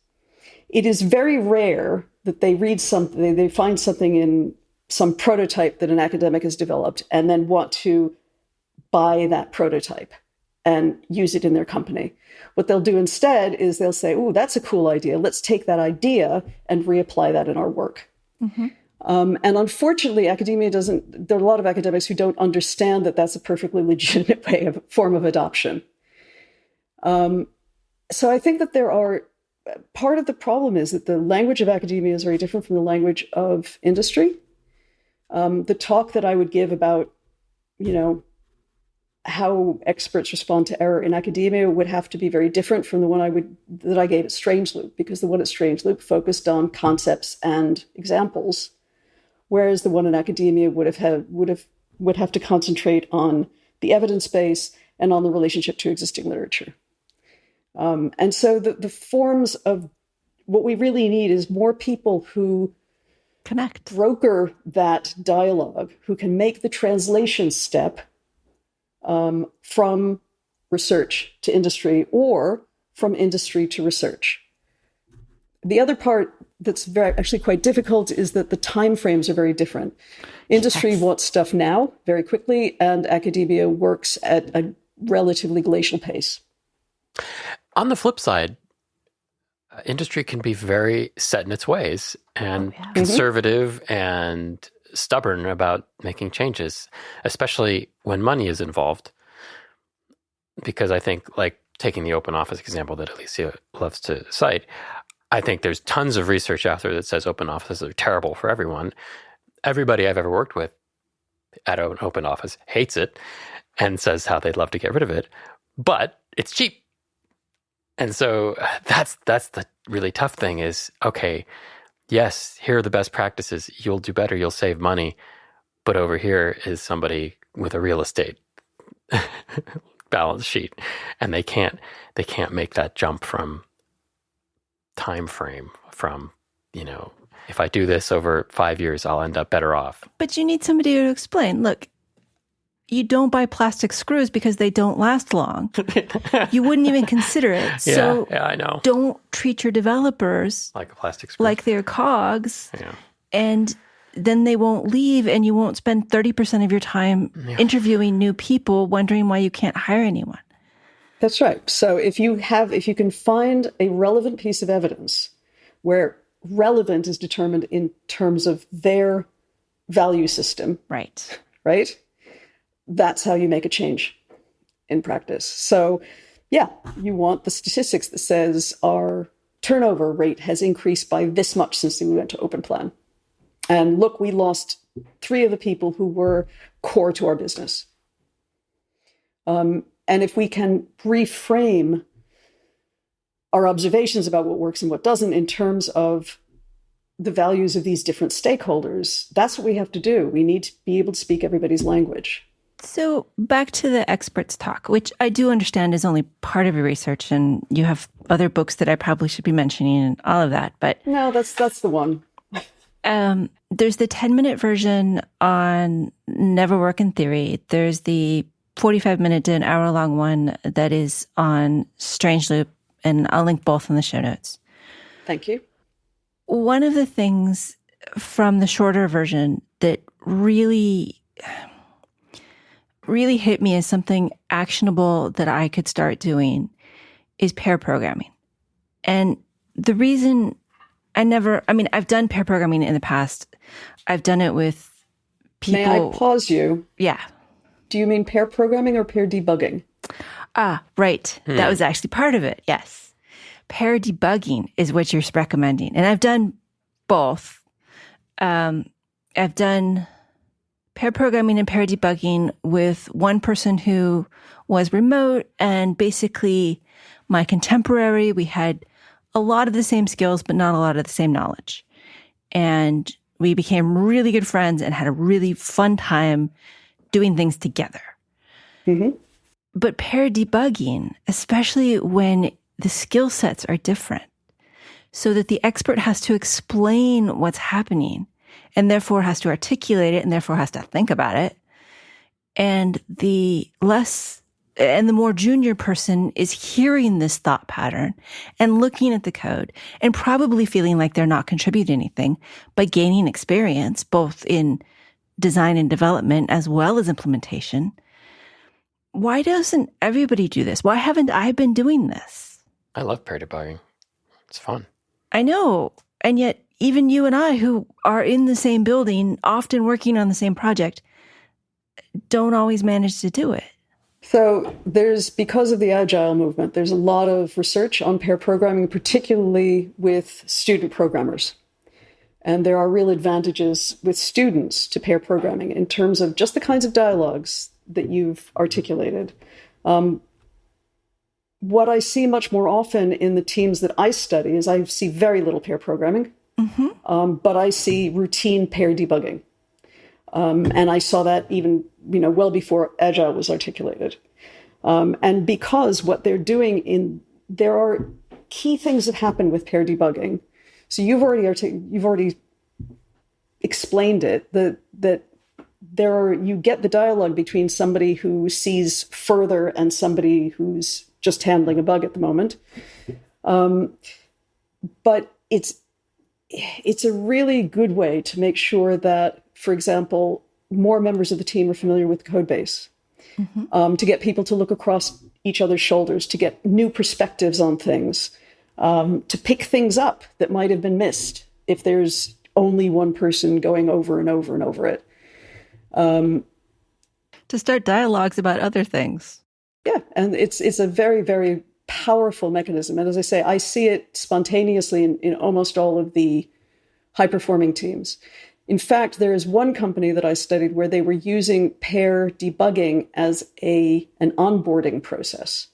It is very rare that they read something, they find something in some prototype that an academic has developed and then want to buy that prototype and use it in their company. What they'll do instead is they'll say, "Oh, that's a cool idea. Let's take that idea and reapply that in our work." Mm-hmm. And unfortunately, there are a lot of academics who don't understand that that's a perfectly legitimate form of adoption. So I think that part of the problem is that the language of academia is very different from the language of industry. The talk that I would give about, how experts respond to error in academia would have to be very different from the one that I gave at Strange Loop, because the one at Strange Loop focused on concepts and examples, whereas the one in academia would have to concentrate on the evidence base and on the relationship to existing literature. And so the forms of what we really need is more people who connect, broker that dialogue, who can make the translation step from research to industry or from industry to research. The other part that's actually quite difficult is that the timeframes are very different. Industry wants stuff now, very quickly, and academia works at a relatively glacial pace. On the flip side, industry can be very set in its ways and conservative and stubborn about making changes, especially when money is involved. Because I think, like taking the open office example that Alicia loves to cite, I think there's tons of research out there that says open offices are terrible for everyone. Everybody I've ever worked with at an open office hates it and says how they'd love to get rid of it, but it's cheap. And so that's the really tough thing is, okay, yes, here are the best practices. You'll do better. You'll save money. But over here is somebody with a real estate balance sheet, and they can't make that jump from time frame from, if I do this over 5 years, I'll end up better off. But you need somebody to explain, look, you don't buy plastic screws because they don't last long. You wouldn't even consider it. So yeah, I know. Don't treat your developers like a plastic screw. Like they're cogs. Yeah. And then they won't leave, and you won't spend 30% of your time interviewing new people, wondering why you can't hire anyone. That's right. So if you can find a relevant piece of evidence where relevant is determined in terms of their value system. Right. Right? That's how you make a change in practice. So, yeah, you want the statistics that says our turnover rate has increased by this much since we went to open plan. And look, we lost 3 of the people who were core to our business. And if we can reframe our observations about what works and what doesn't in terms of the values of these different stakeholders, that's what we have to do. We need to be able to speak everybody's language. So back to the experts talk, which I do understand is only part of your research, and you have other books that I probably should be mentioning and all of that. But no, that's the one. There's the 10-minute version on Never Work in Theory. There's the 45-minute to an hour-long one that is on Strange Loop, and I'll link both in the show notes. Thank you. One of the things from the shorter version that really hit me as something actionable that I could start doing is pair programming. And the reason I've done pair programming in the past. I've done it with people. May I pause you? Yeah. Do you mean pair programming or pair debugging? Ah, right. That was actually part of it. Yes. Pair debugging is what you're recommending. And I've done both. I've done pair programming and pair debugging with one person who was remote and basically my contemporary. We had a lot of the same skills, but not a lot of the same knowledge. And we became really good friends and had a really fun time doing things together. Mm-hmm. But pair debugging, especially when the skill sets are different, so that the expert has to explain what's happening and therefore has to articulate it and therefore has to think about it. And the more junior person is hearing this thought pattern and looking at the code and probably feeling like they're not contributing anything, but gaining experience both in design and development as well as implementation. Why doesn't everybody do this? Why haven't I been doing this? I love pair debugging. It's fun. I know. And yet, even you and I, who are in the same building, often working on the same project, don't always manage to do it. So because of the Agile movement, there's a lot of research on pair programming, particularly with student programmers. And there are real advantages with students to pair programming in terms of just the kinds of dialogues that you've articulated. What I see much more often in the teams that I study is I see very little pair programming, but I see routine pair debugging. And I saw that even, well before Agile was articulated. And because what they're doing there are key things that happen with pair debugging. So you've already explained it, that you get the dialogue between somebody who sees further and somebody who's just handling a bug at the moment. But it's a really good way to make sure that, for example, more members of the team are familiar with the code base, to get people to look across each other's shoulders, to get new perspectives on things, to pick things up that might have been missed if there's only one person going over and over and over it. To start dialogues about other things. Yeah, and it's a very, very powerful mechanism. And as I say, I see it spontaneously in almost all of the high-performing teams. In fact, there is one company that I studied where they were using pair debugging as an onboarding process.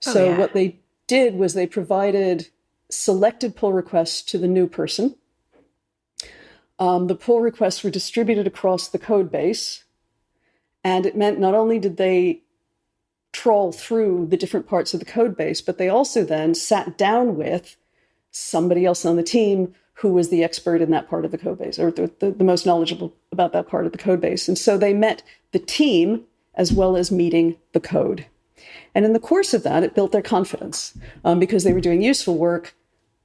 So what they did was they provided selected pull requests to the new person. The pull requests were distributed across the code base. And it meant not only did they trawl through the different parts of the code base, but they also then sat down with somebody else on the team who was the expert in that part of the code base, or the most knowledgeable about that part of the code base. And so they met the team as well as meeting the code. And in the course of that, it built their confidence because they were doing useful work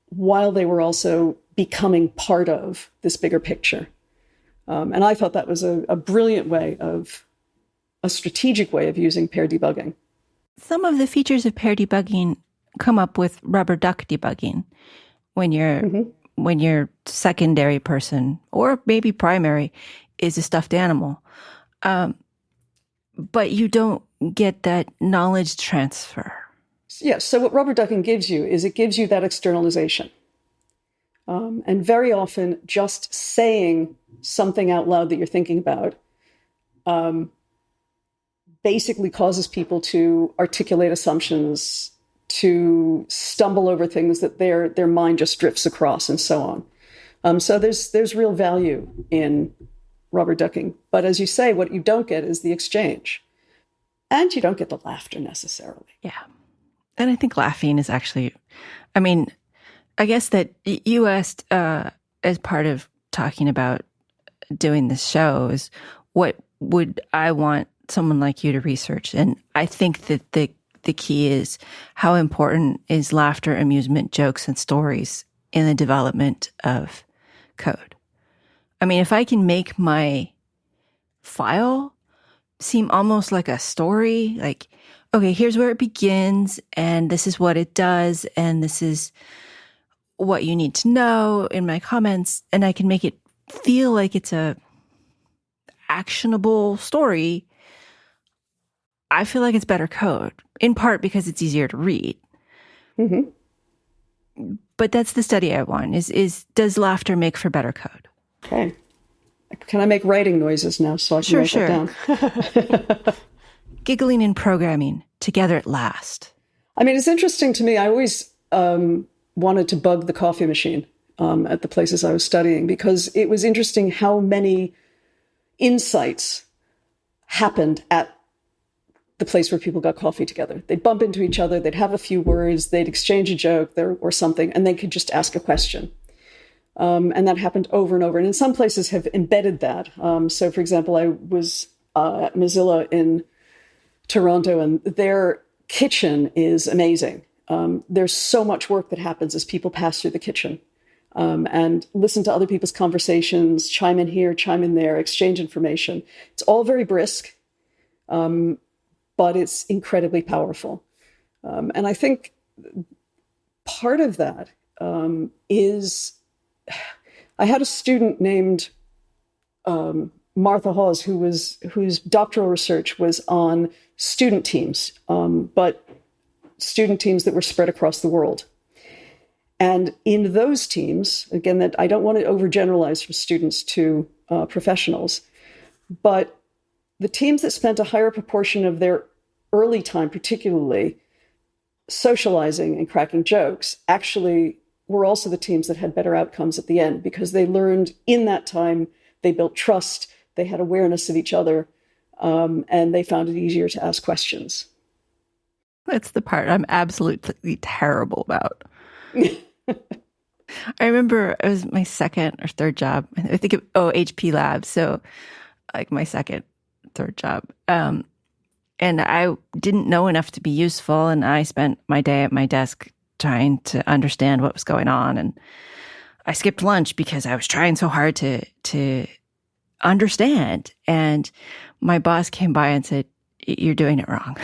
while they were also becoming part of this bigger picture. And I thought that was a brilliant way of, a strategic way of using pair debugging. Some of the features of pair debugging come up with rubber duck debugging when your secondary person, or maybe primary, is a stuffed animal. But you don't get that knowledge transfer. Yes. So what rubber ducking gives you is it gives you that externalization. And very often just saying something out loud that you're thinking about basically causes people to articulate assumptions, to stumble over things that their mind just drifts across, and so on. So there's real value in rubber ducking. But as you say, what you don't get is the exchange. And you don't get the laughter necessarily. Yeah. And I think laughing is actually, I mean, I guess that you asked as part of talking about doing this show is what would I want someone like you to research? And I think that the key is how important is laughter, amusement, jokes, and stories in the development of code. I mean, if I can make my file seem almost like a story, like, okay, here's where it begins, and this is what it does, and this is what you need to know in my comments, and I can make it feel like it's a actionable story, I feel like it's better code, in part because it's easier to read. Mm-hmm. But that's the study I want, is does laughter make for better code? Okay. Can I make writing noises now so I can write that down? Giggling and programming together at last. I mean, it's interesting to me. I always wanted to bug the coffee machine at the places I was studying because it was interesting how many insights happened at the place where people got coffee together. They'd bump into each other, they'd have a few words, they'd exchange a joke or something, and they could just ask a question. And that happened over and over. And in some places have embedded that. So, for example, I was at Mozilla in Toronto, and their kitchen is amazing. There's so much work that happens as people pass through the kitchen and listen to other people's conversations, chime in here, chime in there, exchange information. It's all very brisk, but it's incredibly powerful. And I think part of that is... I had a student named Martha Hawes whose doctoral research was on student teams, but student teams that were spread across the world. And in those teams, again, that I don't want to overgeneralize from students to professionals, but the teams that spent a higher proportion of their early time, particularly socializing and cracking jokes, actually were also the teams that had better outcomes at the end because they learned in that time, they built trust, they had awareness of each other, and they found it easier to ask questions. That's the part I'm absolutely terrible about. I remember it was my second or third job. I think HP Labs. So like my second, third job. And I didn't know enough to be useful. And I spent my day at my desk trying to understand what was going on. And I skipped lunch because I was trying so hard to understand. And my boss came by and said, "You're doing it wrong.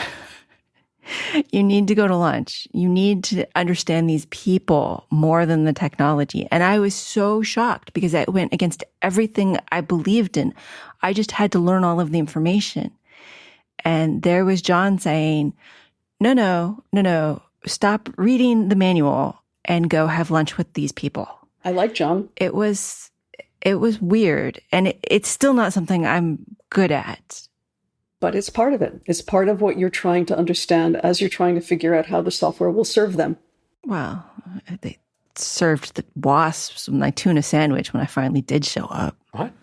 You need to go to lunch. You need to understand these people more than the technology." And I was so shocked because that went against everything I believed in. I just had to learn all of the information. And there was John saying, no, stop reading the manual and go have lunch with these people. I like John. It was weird. And it's still not something I'm good at. But it's part of it. It's part of what you're trying to understand as you're trying to figure out how the software will serve them. Well, they served the wasps with my tuna sandwich when I finally did show up. What?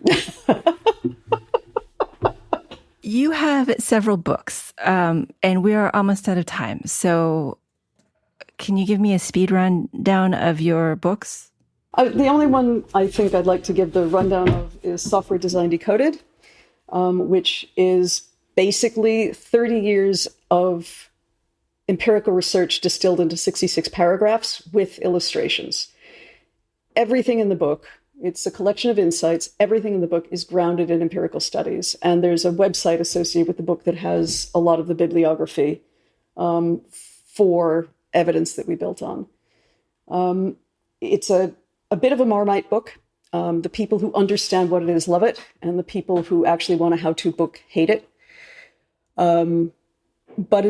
You have several books, and we are almost out of time. So can you give me a speed rundown of your books? The only one I think I'd like to give the rundown of is Software Design Decoded. which is basically 30 years of empirical research distilled into 66 paragraphs with illustrations. Everything in the book, it's a collection of insights. Everything in the book is grounded in empirical studies. And there's a website associated with the book that has a lot of the bibliography for evidence that we built on. It's a bit of a Marmite book. The people who understand what it is love it, and the people who actually want a how-to book hate it. But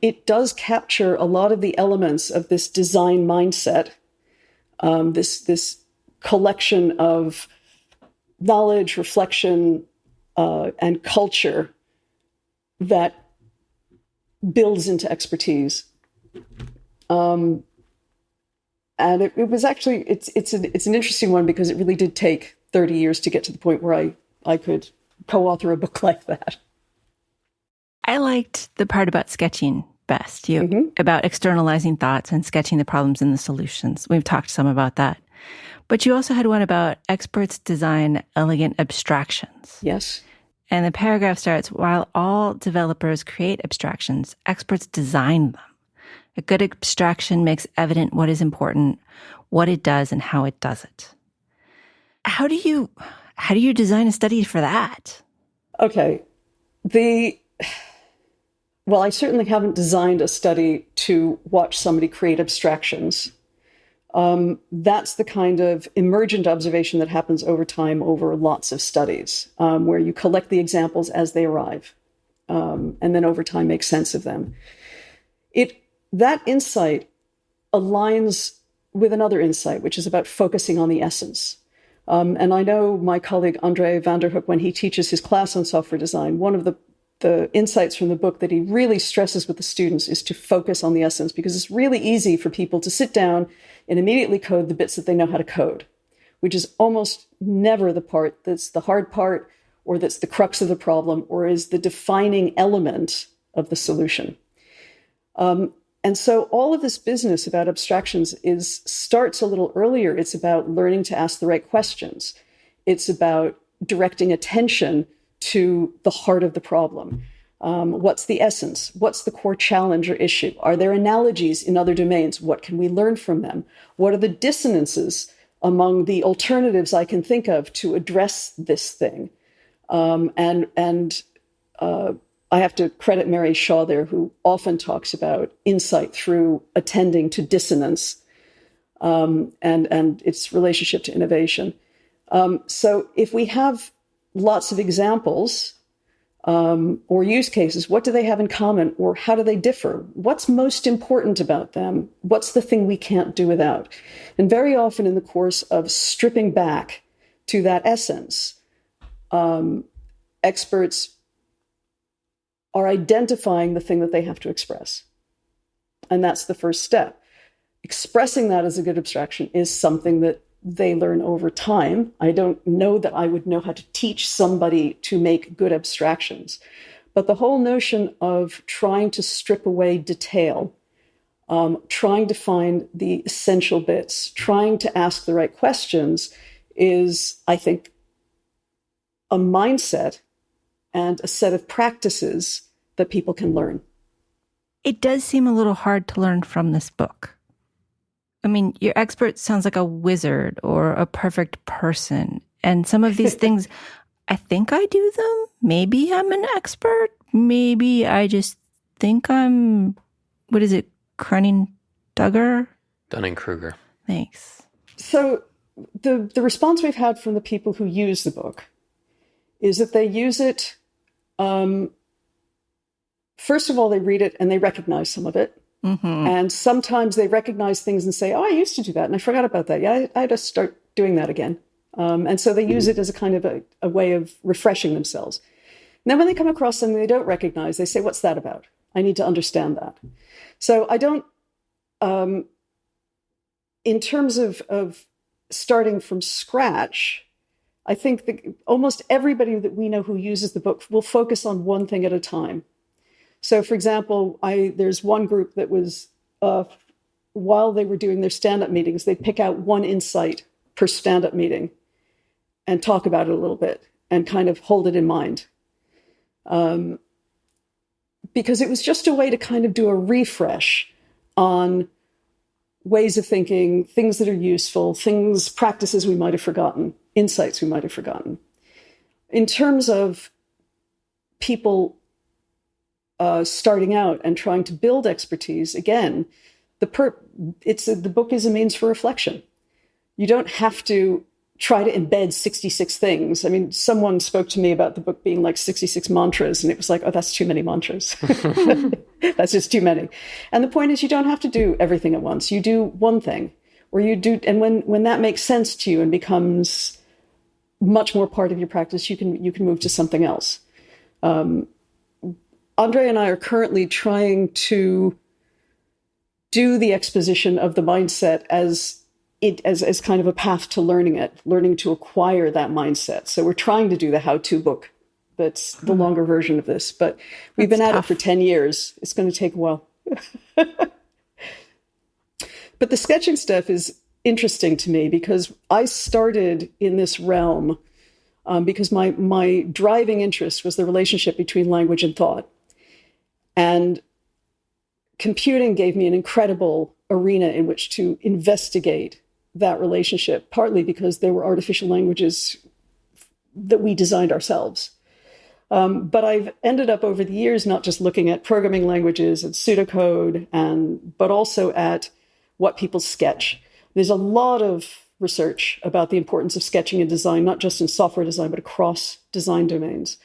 it does capture a lot of the elements of this design mindset, this collection of knowledge, reflection, and culture that builds into expertise. And it was actually, it's an interesting one because it really did take 30 years to get to the point where I could co-author a book like that. I liked the part about sketching best, about externalizing thoughts and sketching the problems and the solutions. We've talked some about that. But you also had one about experts design elegant abstractions. Yes. And the paragraph starts, while all developers create abstractions, experts design them. A good abstraction makes evident what is important, what it does, and how it does it. How do you design a study for that? Okay. Well, I certainly haven't designed a study to watch somebody create abstractions. That's the kind of emergent observation that happens over time over lots of studies, where you collect the examples as they arrive, and then over time make sense of them. That insight aligns with another insight, which is about focusing on the essence. And I know my colleague Andre Vanderhoek, when he teaches his class on software design, one of the insights from the book that he really stresses with the students is to focus on the essence, because it's really easy for people to sit down and immediately code the bits that they know how to code, which is almost never the part that's the hard part, or that's the crux of the problem, or is the defining element of the solution. And so all of this business about abstractions starts a little earlier. It's about learning to ask the right questions. It's about directing attention to the heart of the problem. What's the essence? What's the core challenge or issue? Are there analogies in other domains? What can we learn from them? What are the dissonances among the alternatives I can think of to address this thing? I have to credit Mary Shaw there, who often talks about insight through attending to dissonance and its relationship to innovation. So if we have lots of examples or use cases, what do they have in common, or how do they differ? What's most important about them? What's the thing we can't do without? And very often in the course of stripping back to that essence, experts are identifying the thing that they have to express. And that's the first step. Expressing that as a good abstraction is something that they learn over time. I don't know that I would know how to teach somebody to make good abstractions. But the whole notion of trying to strip away detail, trying to find the essential bits, trying to ask the right questions is, I think, a mindset and a set of practices that people can learn. It does seem a little hard to learn from this book. I mean, your expert sounds like a wizard or a perfect person. And some of these things, I think I do them. Maybe I'm an expert. Maybe I just think I'm, what is it, Dunning-Kruger? Dunning-Kruger. Thanks. So the response we've had from the people who use the book is that they use it, first of all, they read it and they recognize some of it. Mm-hmm. And sometimes they recognize things and say, oh, I used to do that and I forgot about that. Yeah, I had to start doing that again. And so they use it as a kind of a way of refreshing themselves. And then when they come across something they don't recognize, they say, what's that about? I need to understand that. So I don't, in terms of starting from scratch, I think that almost everybody that we know who uses the book will focus on one thing at a time. So, for example, there's one group that was, while they were doing their stand-up meetings, they'd pick out one insight per stand-up meeting and talk about it a little bit. and kind of hold it in mind. Because it was just a way to kind of do a refresh on ways of thinking, things that are useful, practices we might have forgotten, insights we might have forgotten. In terms of people starting out and trying to build expertise, again, the book is a means for reflection. You don't have to try to embed 66 things. I mean, someone spoke to me about the book being like 66 mantras, and it was like, oh, that's too many mantras. That's just too many. And the point is, you don't have to do everything at once. You do one thing, or you do, and when that makes sense to you and becomes much more part of your practice, you can move to something else. Andre and I are currently trying to do the exposition of the mindset as kind of a path to learning to acquire that mindset. So we're trying to do the how-to book. That's the longer version of this, but we've been at it for 10 years. It's going to take a while. But the sketching stuff is interesting to me because I started in this realm because my driving interest was the relationship between language and thought. And computing gave me an incredible arena in which to investigate that relationship, partly because there were artificial languages that we designed ourselves. But I've ended up over the years not just looking at programming languages and pseudocode, but also at what people sketch. There's a lot of research about the importance of sketching in design, not just in software design, but across design domains.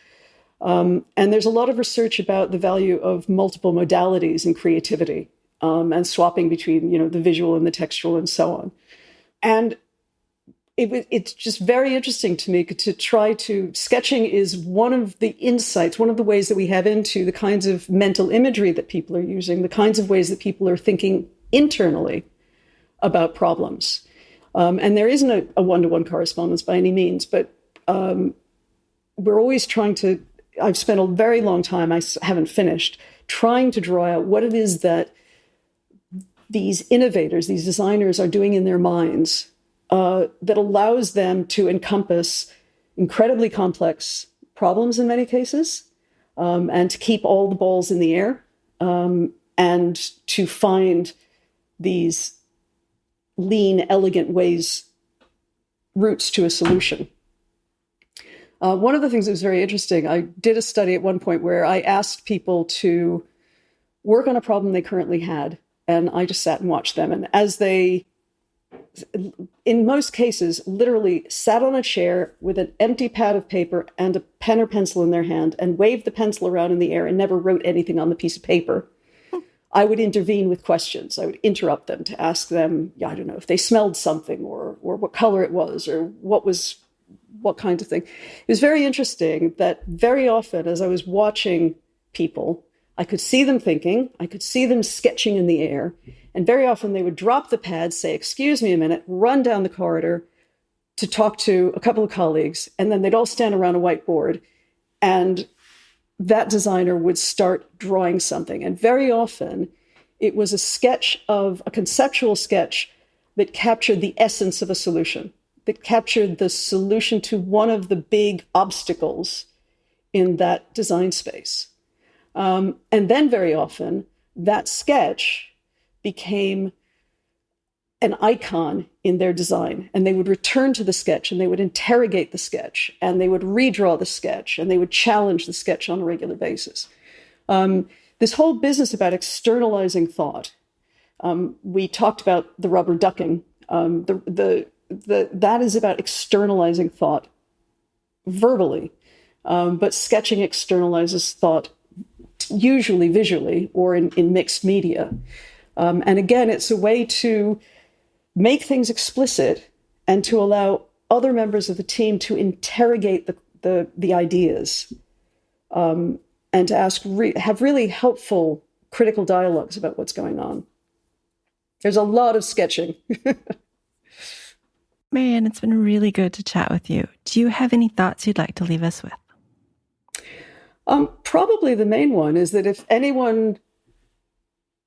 And there's a lot of research about the value of multiple modalities in creativity and swapping between, the visual and the textual and so on. And it's just very interesting to me to try to, sketching is one of the insights, one of the ways that we have into the kinds of mental imagery that people are using, the kinds of ways that people are thinking internally about problems. And there isn't a one-to-one correspondence by any means, but we're always trying to, I've spent a very long time, I haven't finished, trying to draw out what it is that these innovators, these designers are doing in their minds that allows them to encompass incredibly complex problems in many cases, and to keep all the balls in the air, and to find these lean, elegant routes to a solution. One of the things that was very interesting, I did a study at one point where I asked people to work on a problem they currently had, and I just sat and watched them. And as they, in most cases, literally sat on a chair with an empty pad of paper and a pen or pencil in their hand and waved the pencil around in the air and never wrote anything on the piece of paper, I would intervene with questions. I would interrupt them to ask them, I don't know, if they smelled something or what color it was or what kind of thing. It was very interesting that very often as I was watching people, I could see them thinking, I could see them sketching in the air, and very often they would drop the pad, say, excuse me a minute, run down the corridor to talk to a couple of colleagues, and then they'd all stand around a whiteboard, and that designer would start drawing something. And very often it was a conceptual sketch that captured the essence of a solution, that captured the solution to one of the big obstacles in that design space. And then very often that sketch became an icon in their design, and they would return to the sketch and they would interrogate the sketch and they would redraw the sketch and they would challenge the sketch on a regular basis. This whole business about externalizing thought, we talked about the rubber ducking, that is about externalizing thought verbally, but sketching externalizes thought usually visually or in mixed media. And again, it's a way to make things explicit and to allow other members of the team to interrogate the ideas, and to have really helpful critical dialogues about what's going on. There's a lot of sketching. Marian, it's been really good to chat with you. Do you have any thoughts you'd like to leave us with? Probably the main one is that if anyone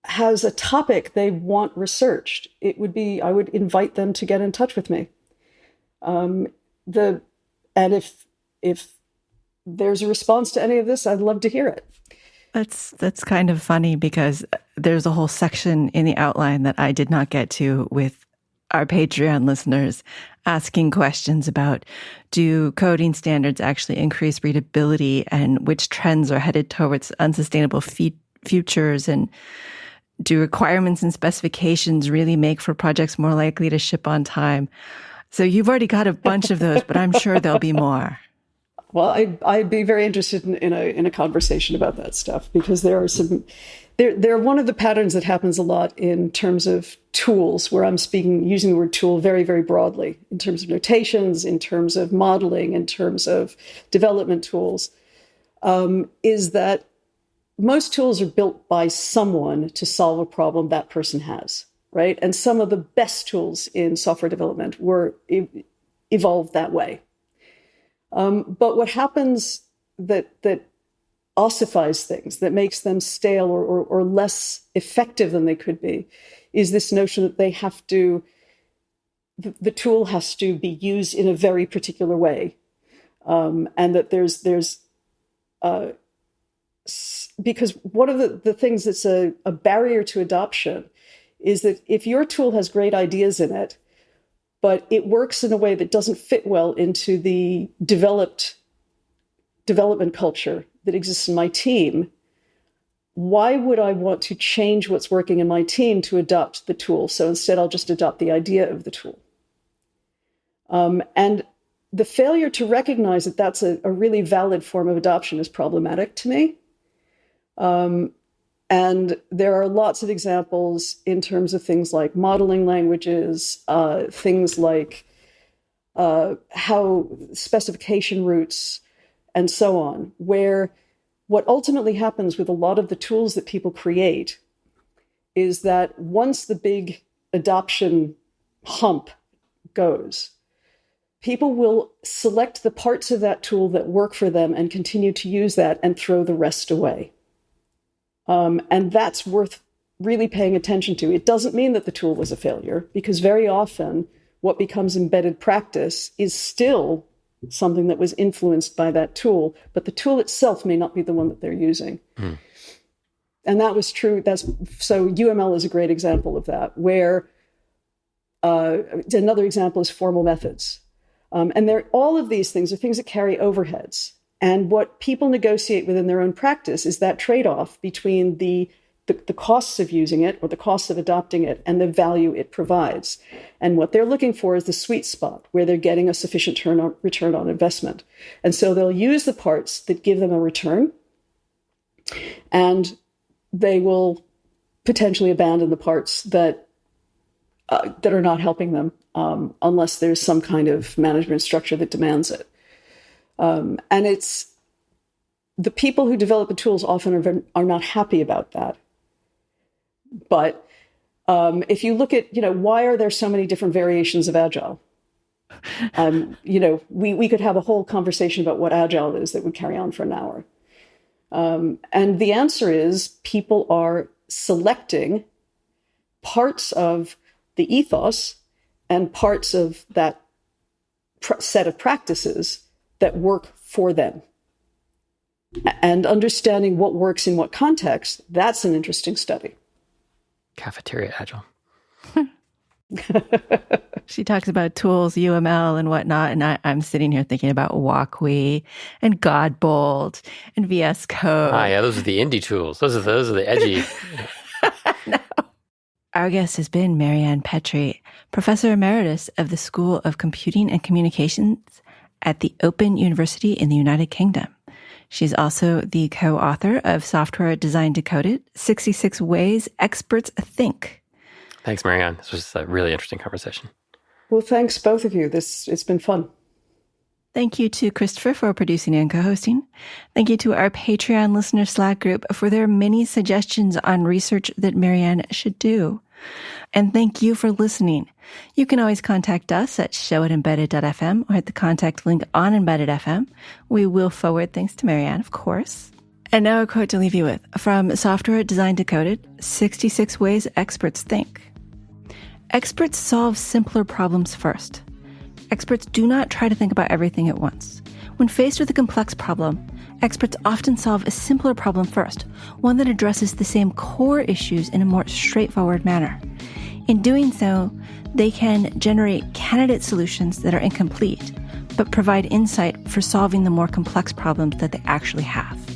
has a topic they want researched, I would invite them to get in touch with me. And if if there's a response to any of this, I'd love to hear it. That's kind of funny because there's a whole section in the outline that I did not get to with our Patreon listeners asking questions about, do coding standards actually increase readability, and which trends are headed towards unsustainable futures, and do requirements and specifications really make for projects more likely to ship on time? So you've already got a bunch of those, but I'm sure there'll be more. Well, I'd be very interested in a conversation about that stuff, because there are some. They're one of the patterns that happens a lot in terms of tools, where I'm using the word tool very, very broadly, in terms of notations, in terms of modeling, in terms of development tools, is that most tools are built by someone to solve a problem that person has, right? And some of the best tools in software development were evolved that way. But what happens that ossifies things, that makes them stale or less effective than they could be, is this notion that they have to, the tool has to be used in a very particular way. And that there's because one of the things that's a barrier to adoption is that if your tool has great ideas in it, but it works in a way that doesn't fit well into the development culture that exists in my team, why would I want to change what's working in my team to adopt the tool? So instead, I'll just adopt the idea of the tool. And the failure to recognize that that's a really valid form of adoption is problematic to me. And there are lots of examples in terms of things like modeling languages, things like how specification routes, and so on, where what ultimately happens with a lot of the tools that people create is that once the big adoption hump goes, people will select the parts of that tool that work for them and continue to use that and throw the rest away. And that's worth really paying attention to. It doesn't mean that the tool was a failure, because very often what becomes embedded practice is still something that was influenced by that tool, but the tool itself may not be the one that they're using. Mm. And that was true. So UML is a great example of that, where another example is formal methods. And all of these things are things that carry overheads. And what people negotiate within their own practice is that trade-off between the costs of using it, or the costs of adopting it, and the value it provides. And what they're looking for is the sweet spot where they're getting a sufficient return on investment. And so they'll use the parts that give them a return, and they will potentially abandon the parts that are not helping them, unless there's some kind of management structure that demands it. And it's the people who develop the tools often are not happy about that. But if you look at, why are there so many different variations of Agile? We could have a whole conversation about what Agile is that would carry on for an hour. And the answer is people are selecting parts of the ethos and parts of that set of practices that work for them. And understanding what works in what context, that's an interesting study. Cafeteria Agile. She talks about tools, UML, and whatnot, and I'm sitting here thinking about Walkwe and Godbolt and VS Code. Yeah, those are the indie tools. Those are the edgy. No. Our guest has been Marian Petre, Professor Emeritus of the School of Computing and Communications at the Open University in the United Kingdom. She's also the co-author of Software Design Decoded, 66 Ways Experts Think. Thanks, Marianne. This was a really interesting conversation. Well, thanks, both of you. It's been fun. Thank you to Christopher for producing and co-hosting. Thank you to our Patreon listener Slack group for their many suggestions on research that Marianne should do. And thank you for listening. You can always contact us at show@embedded.fm or at the contact link on Embedded FM. We will forward thanks to Marianne, of course. And now a quote to leave you with from Software Design Decoded, 66 Ways Experts Think. Experts solve simpler problems first. Experts do not try to think about everything at once. When faced with a complex problem, experts often solve a simpler problem first, one that addresses the same core issues in a more straightforward manner. In doing so, they can generate candidate solutions that are incomplete, but provide insight for solving the more complex problems that they actually have.